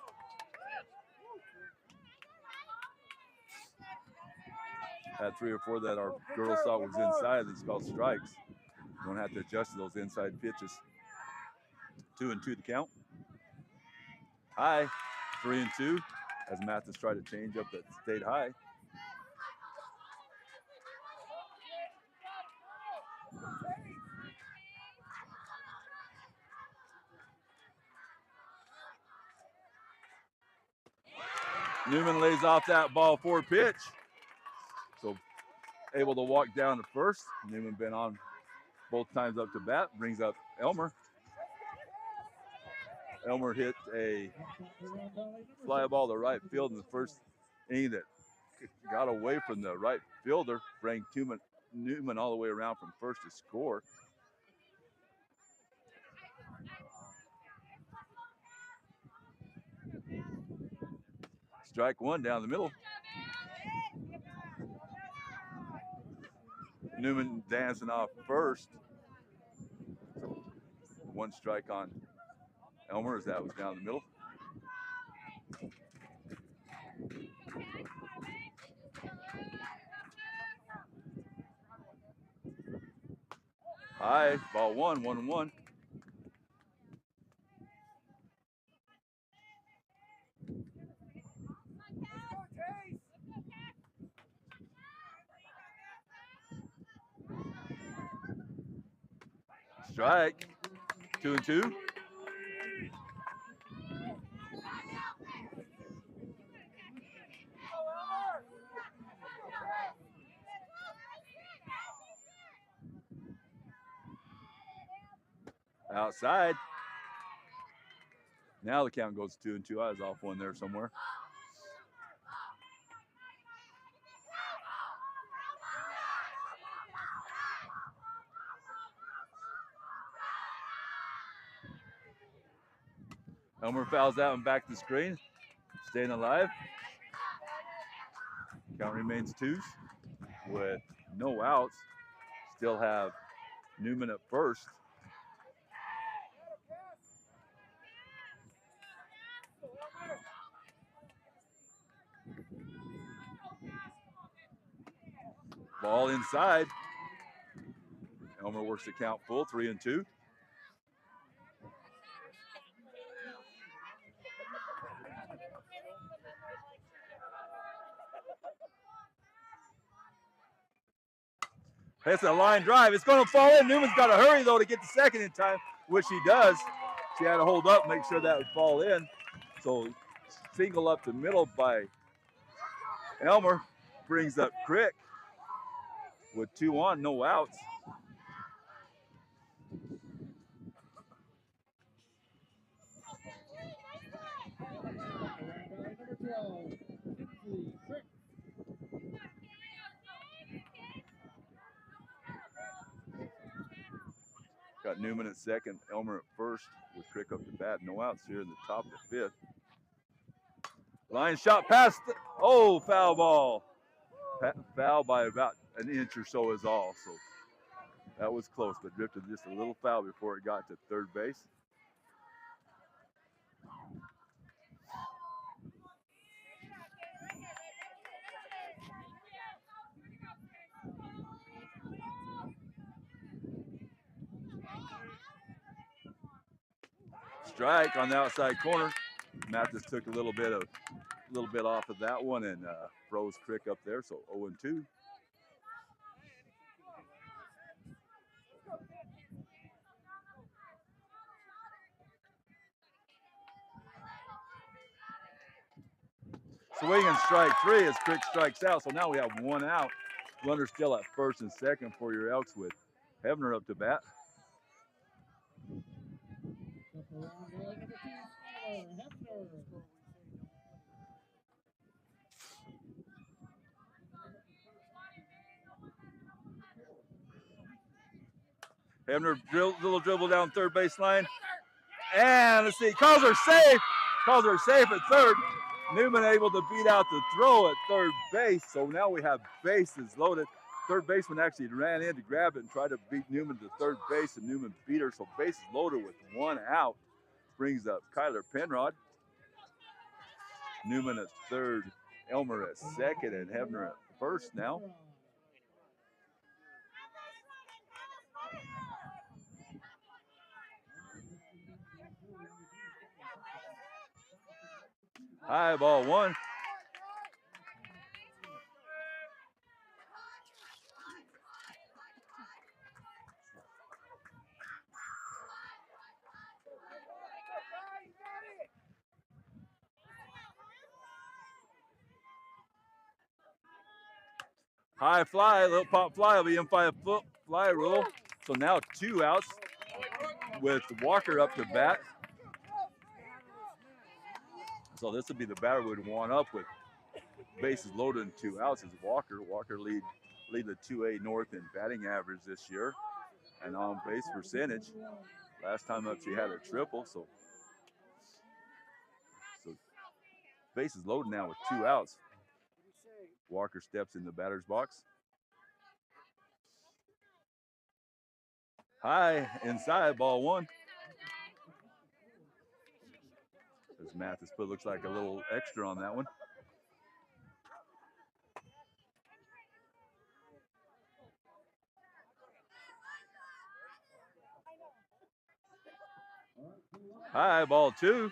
That's 3 or 4 that our girls thought was inside. That's called strikes. You don't have to adjust to those inside pitches. 2-2 the count. High, 3-2. As Mathis tried to change up that stayed high. Newman lays off that ball 4 pitch. So able to walk down to first. Newman been on both times up to bat. Brings up Elmer. Elmer hit a fly ball to right field in the first inning that got away from the right fielder. Bring Newman all the way around from first to score. Strike 1 down the middle. Newman dancing off first. So 1 strike on Elmer as that was down the middle. High, ball 1, 1-1. Strike, 2-2. Outside. Now the count goes 2-2. I was off one there somewhere. Elmer fouls out and back to the screen. Staying alive. Count remains 2s with no outs. Still have Newman at first. Ball inside. Elmer works the count full, 3-2. That's a line drive. It's going to fall in. Newman's got to hurry, though, to get the second in time, which he does. She had to hold up, make sure that would fall in. So single up the middle by Elmer brings up Crick with 2 on, no outs. Got Newman at second, Elmer at first with Crick up to bat. No outs here in the top of the 5th. Line shot past, foul ball. Foul by about an inch or so is all. So that was close, but drifted just a little foul before it got to third base. Strike on the outside corner. Mathis took a little bit off of that one and froze Crick up there, so 0-2. Swinging strike 3 as Crick strikes out, so now we have 1 out. Runner still at first and second for your Elks with Hebner up to bat. Hebner little dribble down third baseline. And let's see, calls her safe. Calls her safe at third. Newman able to beat out the throw at third base. So now we have bases loaded. Third baseman actually ran in to grab it and tried to beat Newman to third base, and Newman beat her. So bases loaded with 1 out. Brings up Kyler Penrod. Newman at third, Elmer at second, and Hebner at first now. High ball 1. High fly, little pop fly will be in 5-foot fly rule. So now 2 outs with Walker up to bat. So this would be the batter we'd want up with bases loaded and 2 outs is Walker. Walker lead the 2A North in batting average this year and on base percentage. Last time up she had a triple, so bases loaded now with 2 outs. Walker steps in the batter's box. High inside, ball 1. As Mathis put, looks like a little extra on that one. High, ball 2.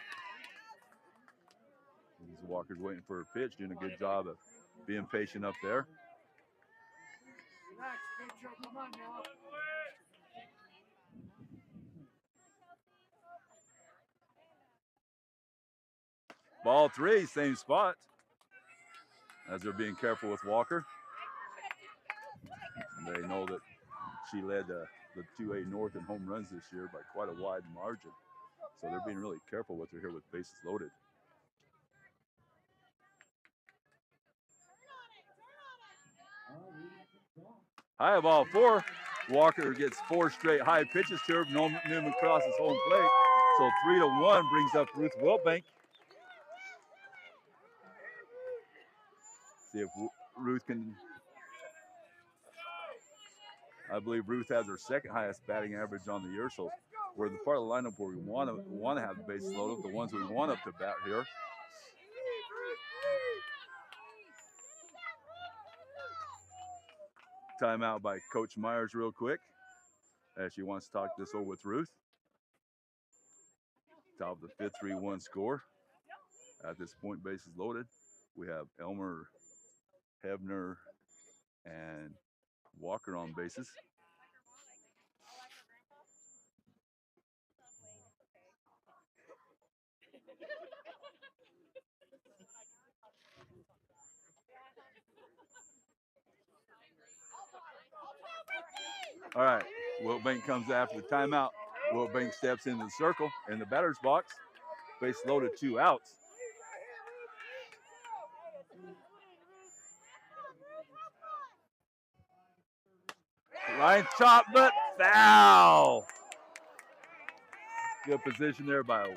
Walker's waiting for a pitch, doing a good job of being patient up there. Ball 3, same spot. As they're being careful with Walker. And they know that she led the 2A North in home runs this year by quite a wide margin. So they're being really careful with her here with bases loaded. High ball 4. Walker gets 4 straight high pitches to her. Newman crosses home plate. So 3-1 brings up Ruth Wilbank. See if Ruth can. I believe Ruth has her 2nd highest batting average on the year. So we're the part of the lineup where we want to have the bases loaded, the ones we want up to bat here. Timeout by Coach Myers real quick as she wants to talk this over with Ruth. Top of the 5th, 3-1 score. At this point, bases loaded. We have Elmer, Hebner, and Walker on bases. All right, Wilbank comes after the timeout. Wilbank steps into the circle in the batter's box. Base loaded, 2 outs. Line chop, but foul. Good position there by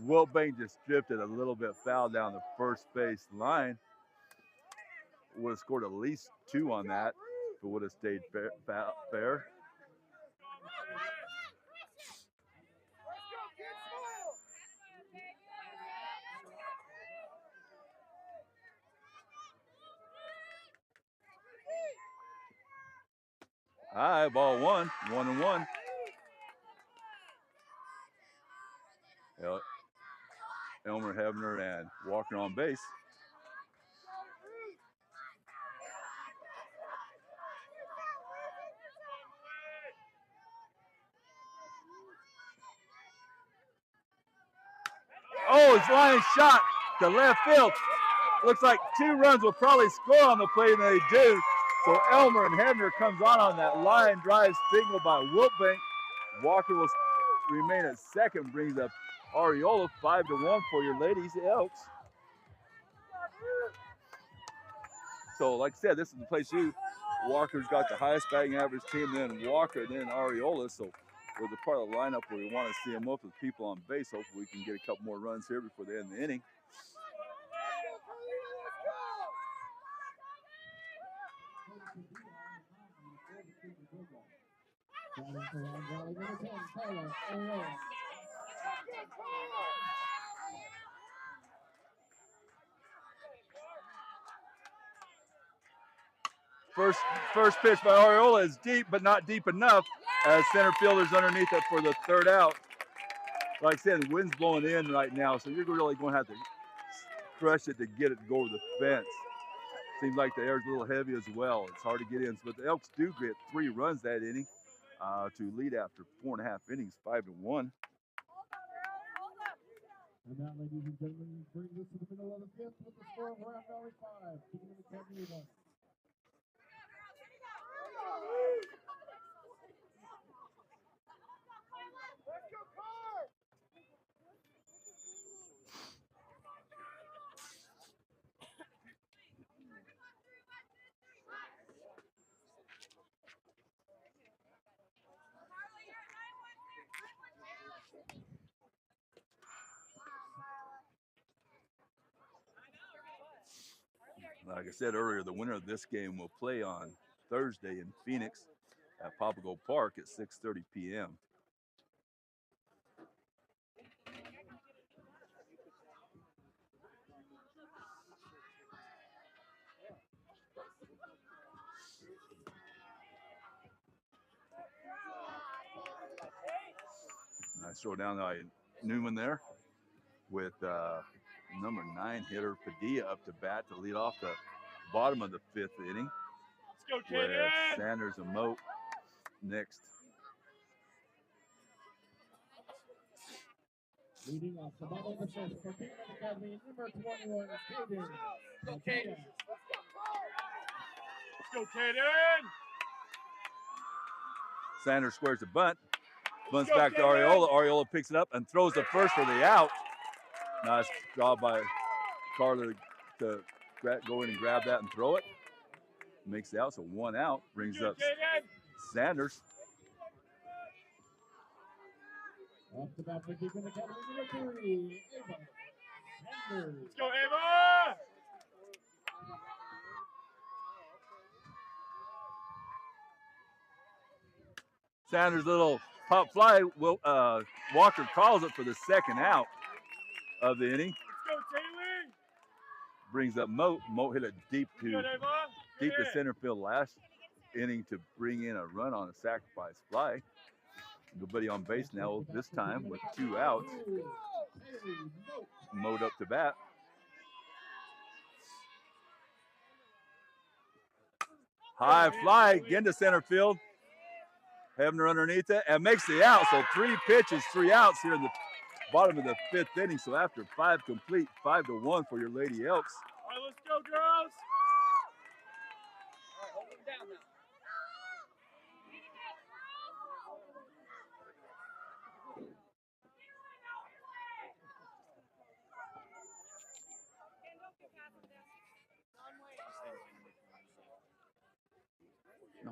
Wilbank, just drifted a little bit foul down the first base line. Would have scored at least 2 on that, but would have stayed fair. High, ball 1, 1-1. Elmer, Hebner, and Walker on base. Oh, his line shot to left field. Looks like 2 runs will probably score on the play, and they do. So Elmer and Hebner comes on that line drive signal by Wilbank. Walker will remain at second, brings up Ariola. 5-1 for your ladies Elks. So like I said, this is the place Walker's got the highest batting average team, then Walker, then Ariola. So we're the part of the lineup where we want to see them up with people on base. Hopefully we can get a couple more runs here before they end the inning. First pitch by Ariola is deep, but not deep enough as center fielder's underneath it for the 3rd out. Like I said, the wind's blowing in right now, so you're really going to have to crush it to get it to go over the fence. Seems like the air's a little heavy as well. It's hard to get in, but the Elks do get 3 runs that inning to lead after 4.5 innings, 5-1.
And that, ladies and gentlemen, brings us to the middle of the 5th with the score of Round Valley 5, Kingman Academy 1.
Like I said earlier, the winner of this game will play on Thursday in Phoenix at Papago Park at 6:30 p.m. Nice throw down by Newman there with number 9 hitter Padilla up to bat to lead off the bottom of the 5th inning.
Let's go,
With
Kaden!
Sanders and Moat next.
Leading off the bottom of the 5th for Kingman Academy, number 21, Kaden.
Let's go, Kaden!
Sanders squares the bunt. Bunts back to Ariola. Ariola picks it up and throws the first for the out. Nice job by Carter to go in and grab that and throw it. Makes the out, so 1 out. Brings up Sanders.
Off the bat for Kingman Academy, number 3, Ava Sanders.
Let's go, Ava!
Sanders' little pop fly. Walker calls it for the 2nd out of the inning.
Let's go, Taylor!
Brings up Moat. Moat hit it deep to center field last inning to bring in a run on a sacrifice fly. Nobody on base now this time with 2 outs. Moat up to bat. High fly, again to center field. Hebner underneath it and makes the out. So 3 pitches, 3 outs here in the bottom of the 5th inning. So after 5 complete, 5-1 for your Lady Elks.
All right, let's go, girls.
All right, hold them down now.
No.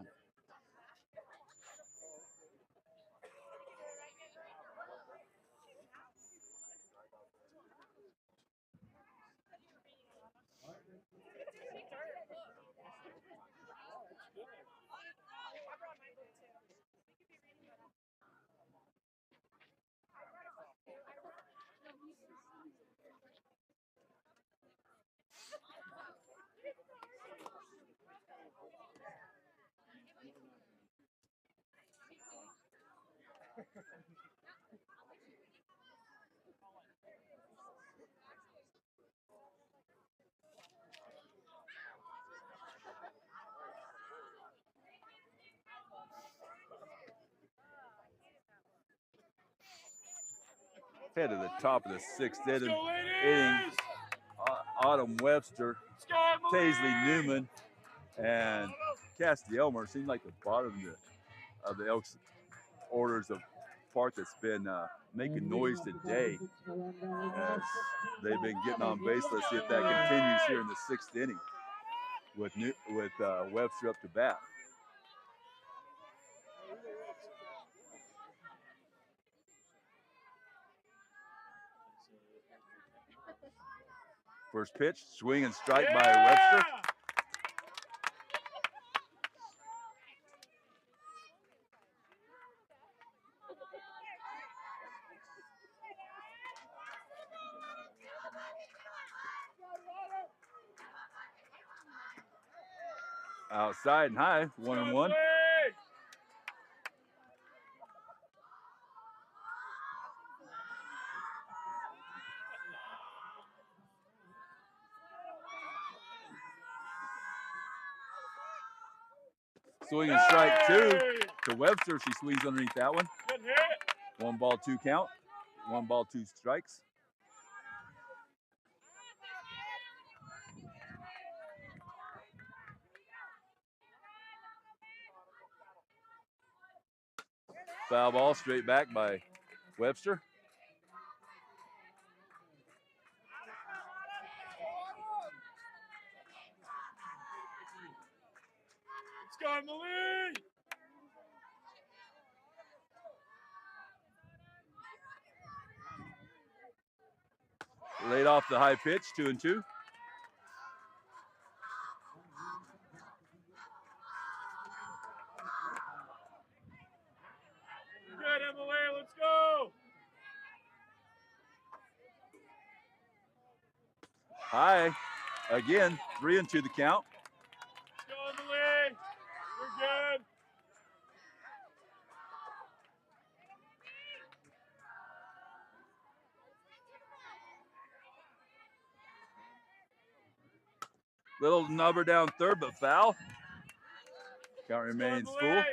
Head to the top of the 6th inning. Autumn Webster, Paisley Newman, and Cassidy Elmer seem like the bottom of the Elks orders of part that's been making noise today as they've been getting on base. Let's see if that continues here in the 6th inning with Webster up to bat. First pitch, swing and strike by Webster. Outside and high, 1-1. Swing and strike 2 to Webster. She swings underneath that one.
Good hit.
1 ball, 2 count. 1 ball, 2 strikes. Foul ball straight back by Webster.
Let's go, Emily.
Laid off the high pitch, 2-2.
Good, Emily. Let's go.
High. Again, 3-2 the count.
Let's go, Emily. You're good.
Little nubber down third, but foul. Count remains
Let's go,
full.
Emily.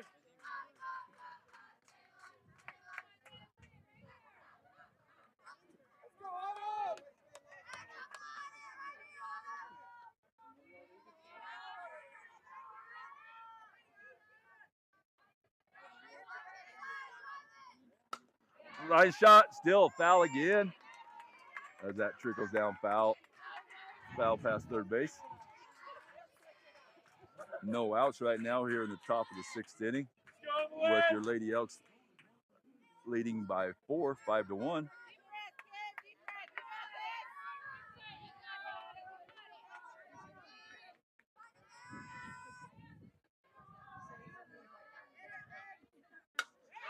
Line shot, still foul again. As that trickles down, foul. Foul past third base. No outs right now here in the top of the 6th inning.
Let's go, Emily.
With your Lady Elks leading by 4, 5-1.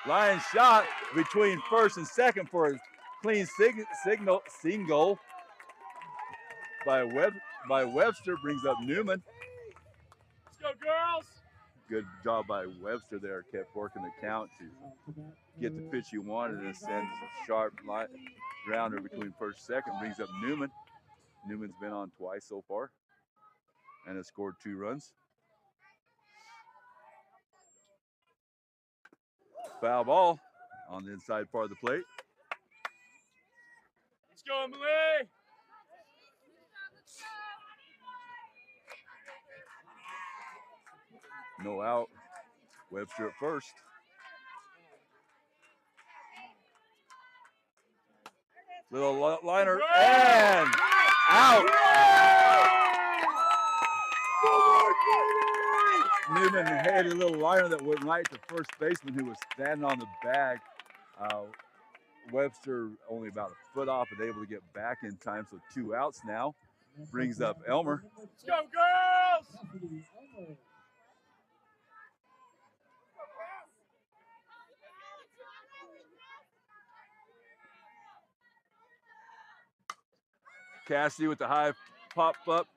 Line shot between first and second for a clean single by Webster, brings up Newman.
Let's go, girls.
Good job by Webster there, kept working the count to get the pitch he wanted and sends a sharp line grounder between first and second, brings up Newman. Newman's been on twice so far and has scored 2 runs. Foul ball on the inside part of the plate.
Let's go, Emily.
No out. Webster at first. Little liner and out. Newman had a little liner that went right to first baseman who was standing on the bag. Webster only about a foot off and able to get back in time, so 2 outs now. Brings up Elmer.
Let's go, girls.
Cassidy with the high pop up.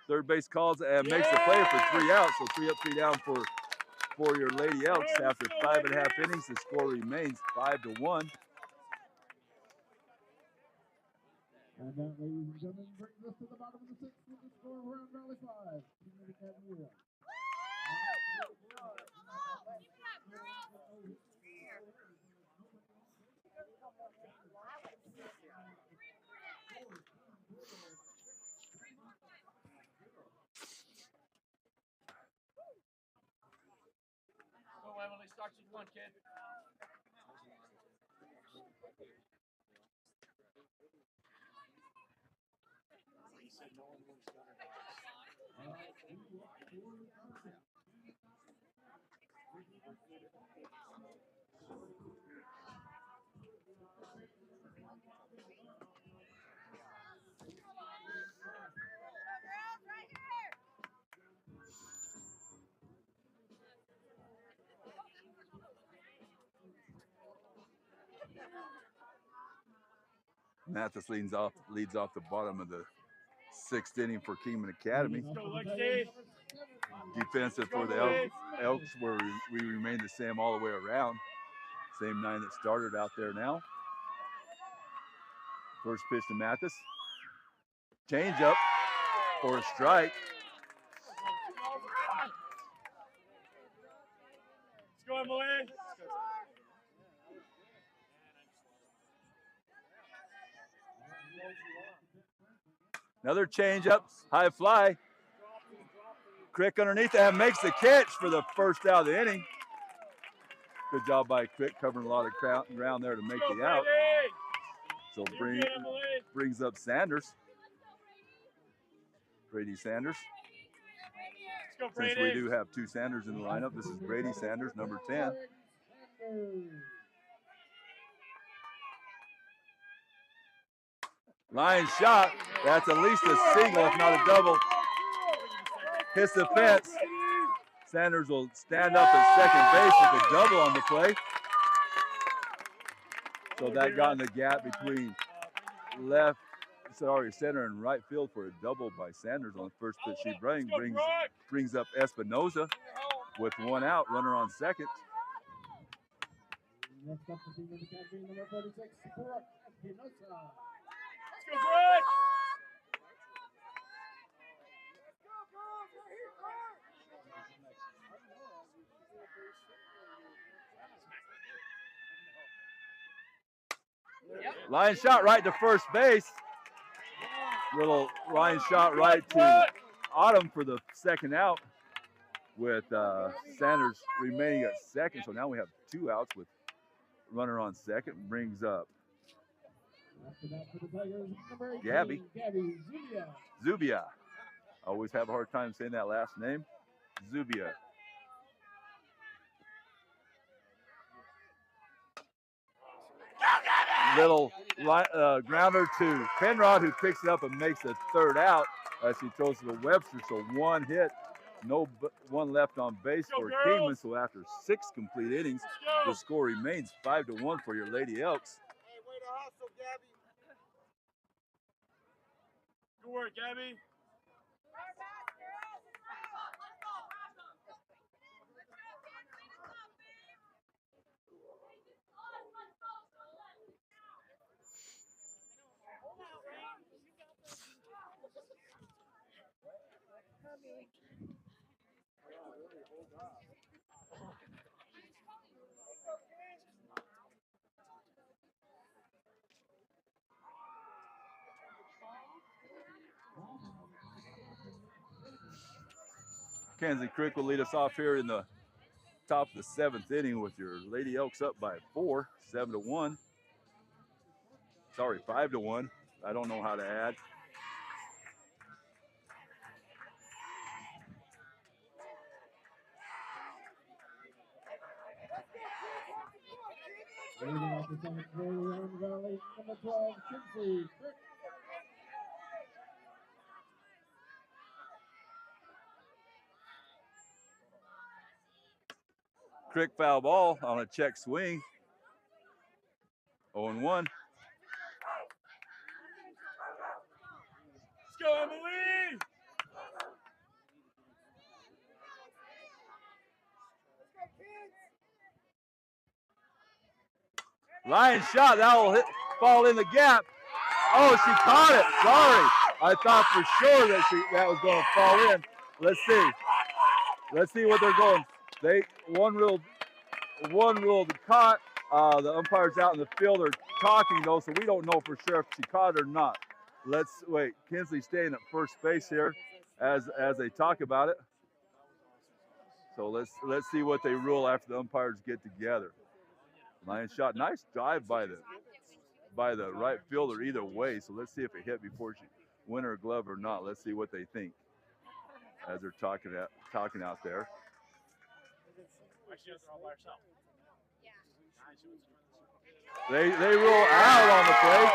Third base calls and makes the play for 3 outs. So 3 up, 3 down for your Lady Elks. After 5.5 innings, the score remains 5-1.
And that, ladies and gentlemen, brings us to the bottom of the 6th with the score of Round Valley 5.
Go, Emily. Start you one, kid.
Mathis leads off the bottom of the 6th inning for Kingman Academy.
Let's go, Lexi.
Defensive for the Elks, where we remain the same all the way around. Same 9 that started out there now. First pitch to Mathis. Change up for a strike.
Emily.
Another change up, high fly. Crick underneath and makes the catch for the first out of the inning. Good job by Crick covering a lot of ground there to make the out. So brings up Sanders. Brady Sanders. Since we do have two Sanders in the lineup, this is Brady Sanders, number 10. Line shot. That's at least a single, if not a double. Hits the fence. Sanders will stand up at second base with a double on the play. So that got in the gap between center and right field for a double by Sanders on the first pitch she brings up Espinoza with one out, runner on second.
Next up, the Kingman Academy, number 46, Espinoza.
Let's go, Brett!
Line shot right to first base. Little line shot right to Autumn for the second out with Sanders remaining at second. So now we have two outs with runner on second. Brings up Gabby Zubia. I always have a hard time saying that last name. Zubia. Little grounder to Penrod, who picks it up and makes the third out as he throws to the Webster. So one hit, one left on base for Kingman. So after 6 complete innings, the score remains 5-1 for your Lady Elks.
Hey, way to hustle, Gabby. Good work, Gabby.
Kenzie Crick will lead us off here in the top of the 7th inning with your Lady Elks up by 4, 7-1. Sorry, 5-1. I don't know how to add.
Leading off the 7th inning, Round Valley, number 12, Kinsey Crick.
Crick foul ball on a check swing. 0-1.
Let's go, Emily!
Line shot, that will fall in the gap. Oh, she caught it. Sorry. I thought for sure that was going to fall in. Let's see. Let's see what they're going. One ruled caught. The umpires out in the field are talking though, so we don't know for sure if she caught it or not. Let's wait. Kinsley staying at first base here as they talk about it. So let's see what they rule after the umpires get together. Line shot, nice dive by the right fielder either way. So let's see if it hit before she win her glove or not. Let's see what they think as they're talking out there. They rule out on the play.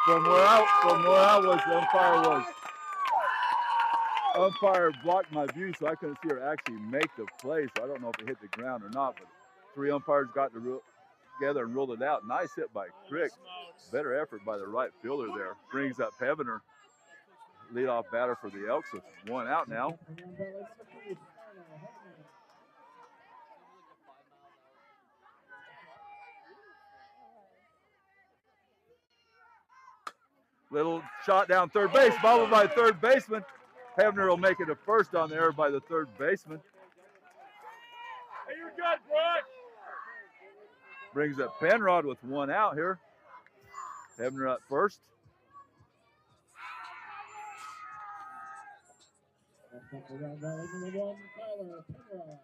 From where I was, the umpire blocked my view, so I couldn't see her actually make the play. So I don't know if it hit the ground or not. But 3 umpires got together and ruled it out. Nice hit by Crick. Better effort by the right fielder there. Brings up Heavener, leadoff batter for the Elks with 1 out now. Little shot down third base, bobbled by third baseman. Heavener will make it a first on the error by the third baseman.
Hey, you're good,
Brings up Penrod with one out here. Hebner up first.
Around Valley number 1, Tyler Penrod.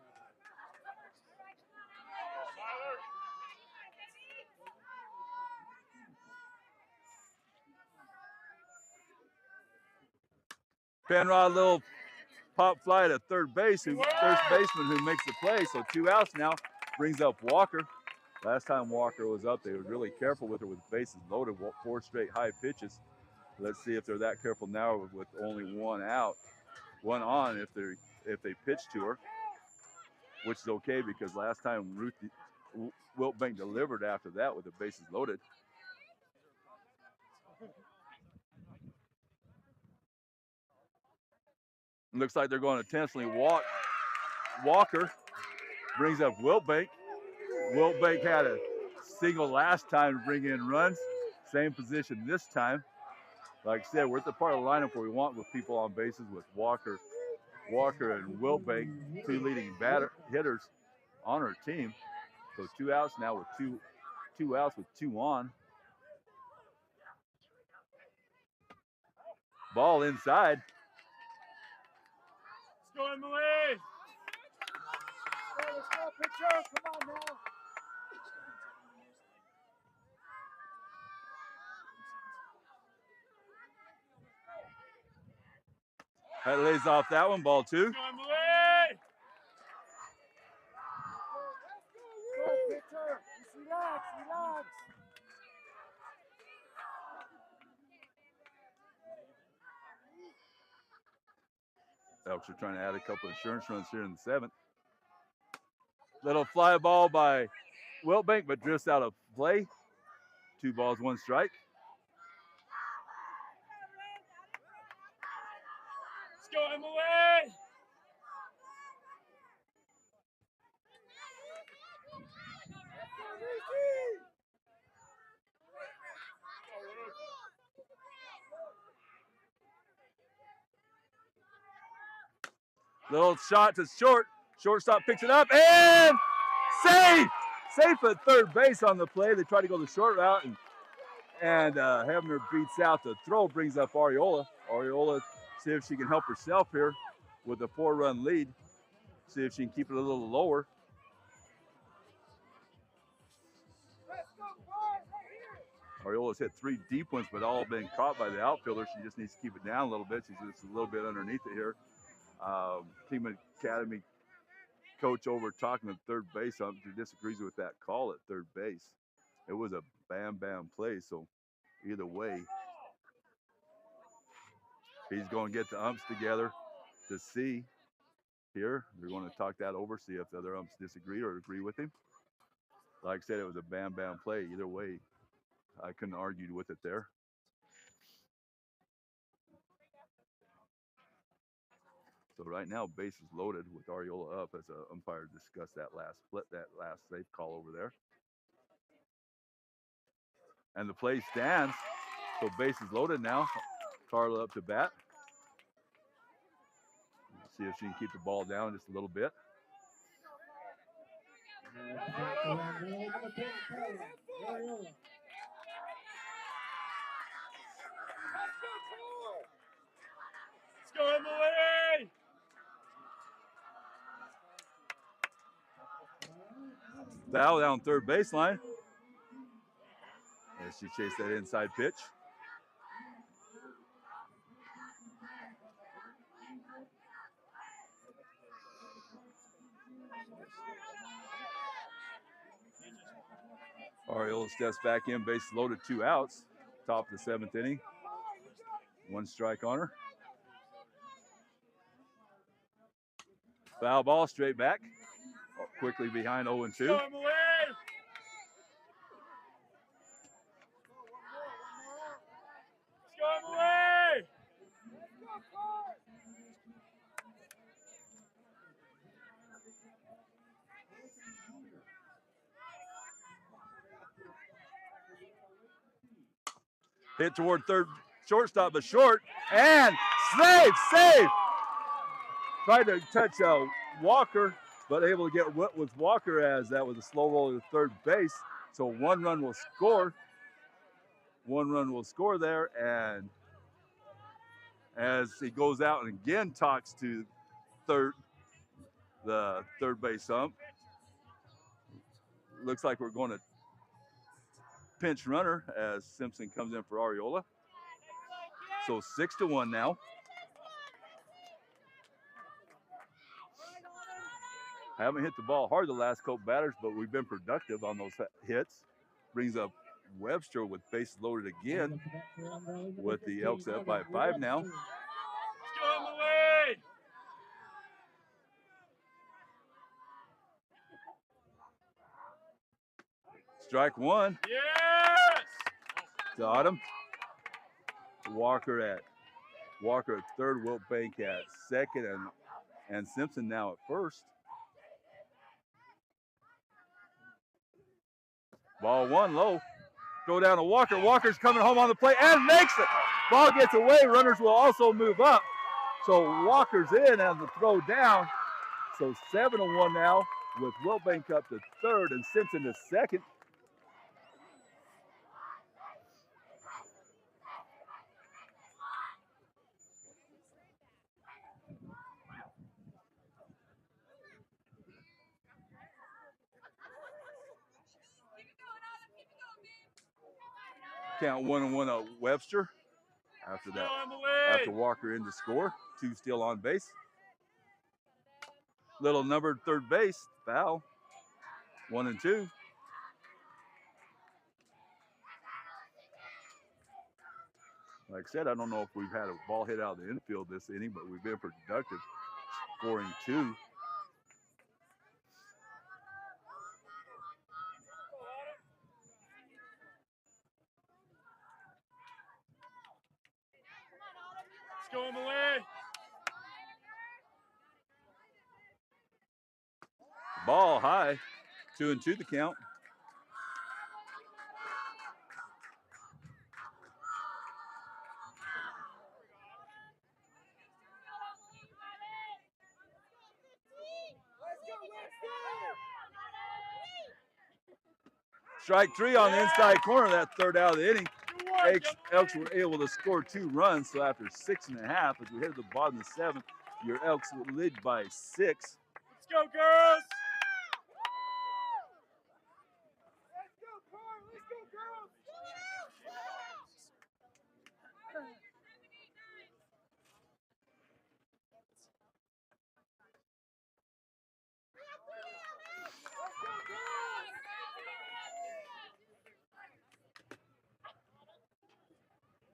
Penrod, little pop fly to third base, first baseman who makes the play. So 2 outs now. Brings up Walker. Last time Walker was up, they were really careful with her with bases loaded, 4 straight high pitches. Let's see if they're that careful now with only 1 out, 1 on if they pitch to her, which is okay because last time Wiltbank delivered after that with the bases loaded. Looks like they're going to intentionally walk Walker. Brings up Wiltbank. Wiltbank had a single last time to bring in runs. Same position this time. Like I said, we're at the part of the lineup where we want with people on bases with Walker and Wiltbank, 2 leading hitters on our team. So 2 outs now with two outs with 2 on. Ball inside.
Let's go, Emily.
Let's go, pitcher. Come on now.
That lays off that one, ball 2.
Let's go, Emily.
Go, pitcher. Just relax, relax.
Elks are trying to add a couple of insurance runs here in the 7th. Little fly ball by Wiltbank, but drifts out of play. 2 balls, 1 strike.
Let's go, Emily.
Little shot to short. Shortstop picks it up and safe! Safe at third base on the play. They try to go the short route and Hebner beats out the throw, brings up Ariola. Ariola, see if she can help herself here with a 4-run lead. See if she can keep it a little lower. Ariola's hit 3 deep ones, but all been caught by the outfielder. She just needs to keep it down a little bit. She's just a little bit underneath it here. Kingman Academy coach over talking to third base disagrees with that call at third base. It was a bam play, so either way, he's going to get the umps together to see here. They're going to talk that over, see if the other umps disagree or agree with him. Like I said, it was a bam play. Either way, I couldn't argue with it there. So right now, bases loaded with Ariola up as an umpire discussed that last safe call over there. And the play stands, so bases loaded now. Carla up to bat. See if she can keep the ball down just a little bit.
Let's go, Emily.
Foul down third baseline. As she chased that inside pitch. Ariola steps back in, bases loaded, 2 outs. Top of the 7th inning. 1 strike on her. Foul ball, straight back. Quickly behind 0-2.
Let's go, Emily. Let's go, Emily.
Hit toward third shortstop, but short. And safe! Tried to touch Walker. but able to get with Walker as that was a slow roll to third base. So 1 run will score. 1 run will score there, and as he goes out and again talks to the third base ump, looks like we're going to pinch runner as Simpson comes in for Ariola. So 6-1 now. Haven't hit the ball hard the last couple batters, but we've been productive on those hits. Brings up Webster with bases loaded again with the Elks up by 5 now.
Let's go, Emily!
Strike 1.
Yes!
Got him. Walker at third, Wilt Bank at second, and Simpson now at first. Ball 1 low. Go down to Walker. Walker's coming home on the plate and makes it. Ball gets away. Runners will also move up. So Walker's in as the throw down. So 7-1 now with Wilbank up to third and Simpson to second. Count 1-1 of Webster. After that, after Walker in to score, 2 still on base. Little numbered third base, foul. 1 and 2. Like I said, I don't know if we've had a ball hit out of the infield this inning, but we've been productive, scoring 2.
Let's go, Emily!
Ball high, 2-2 the count. Strike 3 on the inside corner, that third out of the inning. Elks were able to score 2 runs, so after 6.5, as we head to the bottom of the 7th, your Elks will lead by 6.
Let's go, girls!
Let's go, Carl! Let's go, girls!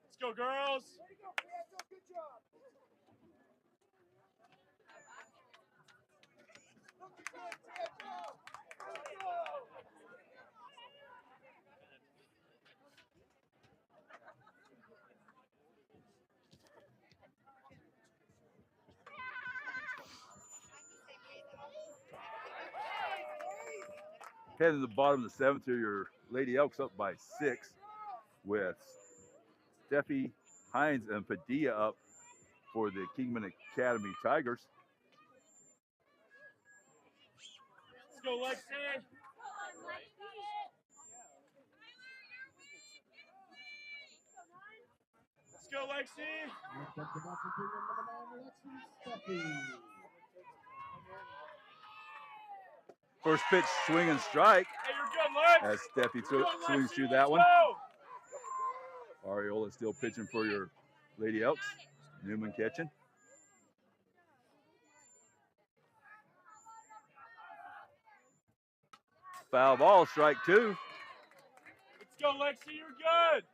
Let's go, girls!
Way to go, Prieto. Good job. Looking good, Prieto. Let's go.
Heading to the bottom of the 7th here, your Lady Elks up by 6 with Steffi, Hines, and Padilla up for the Kingman Academy Tigers.
Let's go, Lexi! Let's go, Lexi!
First pitch, swing and strike.
Hey, you're good, Lex!
As Steffi swings through that one. Ariola still pitching for your Lady Elks. Newman catching. Foul ball, strike 2.
Let's go, Lexi, you're good!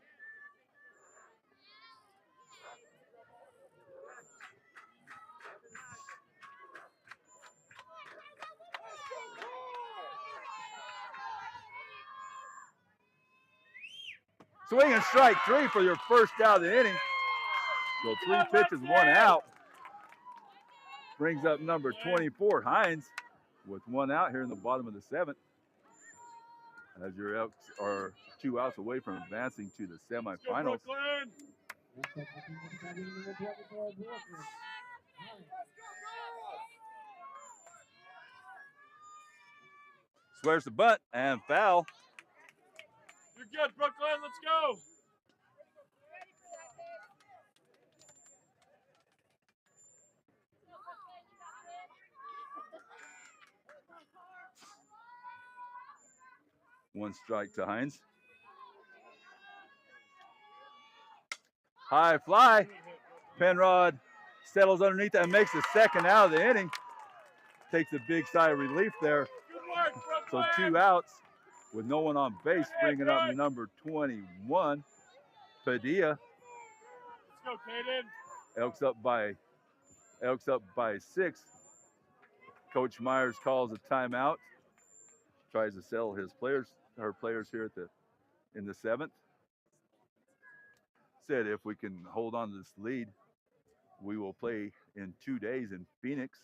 Swing and strike 3 for your first out of the inning. So 3 pitches, 1 out. Brings up number 24, Hines, with 1 out here in the bottom of the 7th. As your Elks are 2 outs away from advancing to the semifinals. Swears the bunt and foul.
You're good, Brooklyn. Let's go.
One strike to Hines. High fly. Penrod settles underneath and makes the second out of the inning. Takes a big sigh of relief there.
Good work,
So
Brooklyn.
2 outs with no one on base, bringing up number 21, Padilla.
Let's go, Caden.
Elks up by 6. Coach Myers calls a timeout. Tries to settle her players here in the 7th. Said if we can hold on to this lead, we will play in 2 days in Phoenix.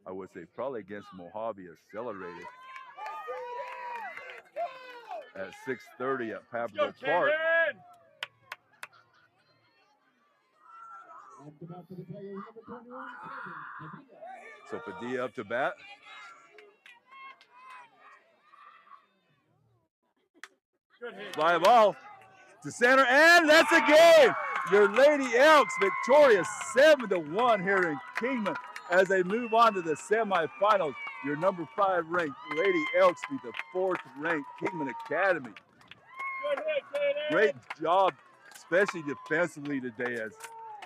I would say probably against Mojave Accelerated at 6:30 at Papago Park. So Padilla up to bat. Fly ball to center, and that's a game. Your Lady Elks victorious 7-1 here in Kingman as they move on to the semifinals. Your number 5 ranked Lady Elks beat the 4th ranked Kingman Academy. Great job, especially defensively today,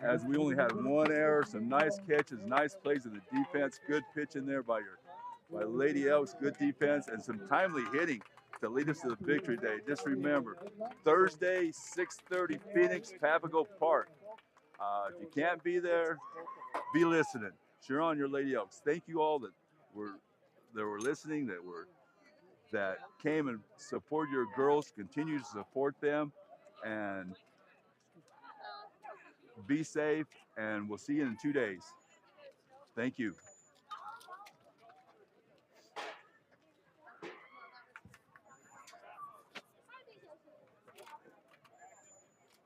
as we only had 1 error, some nice catches, nice plays in the defense, good pitching there by Lady Elks, good defense, and some timely hitting to lead us to the victory day. Just remember, Thursday, 6:30, Phoenix, Papago Park. If you can't be there, be listening. Cheer on your Lady Elks. Thank you all that were listening, that came and support your girls. Continue to support them, and be safe. And we'll see you in 2 days. Thank you.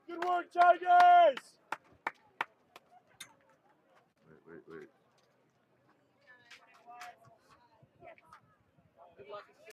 Good work, Tigers!
Wait.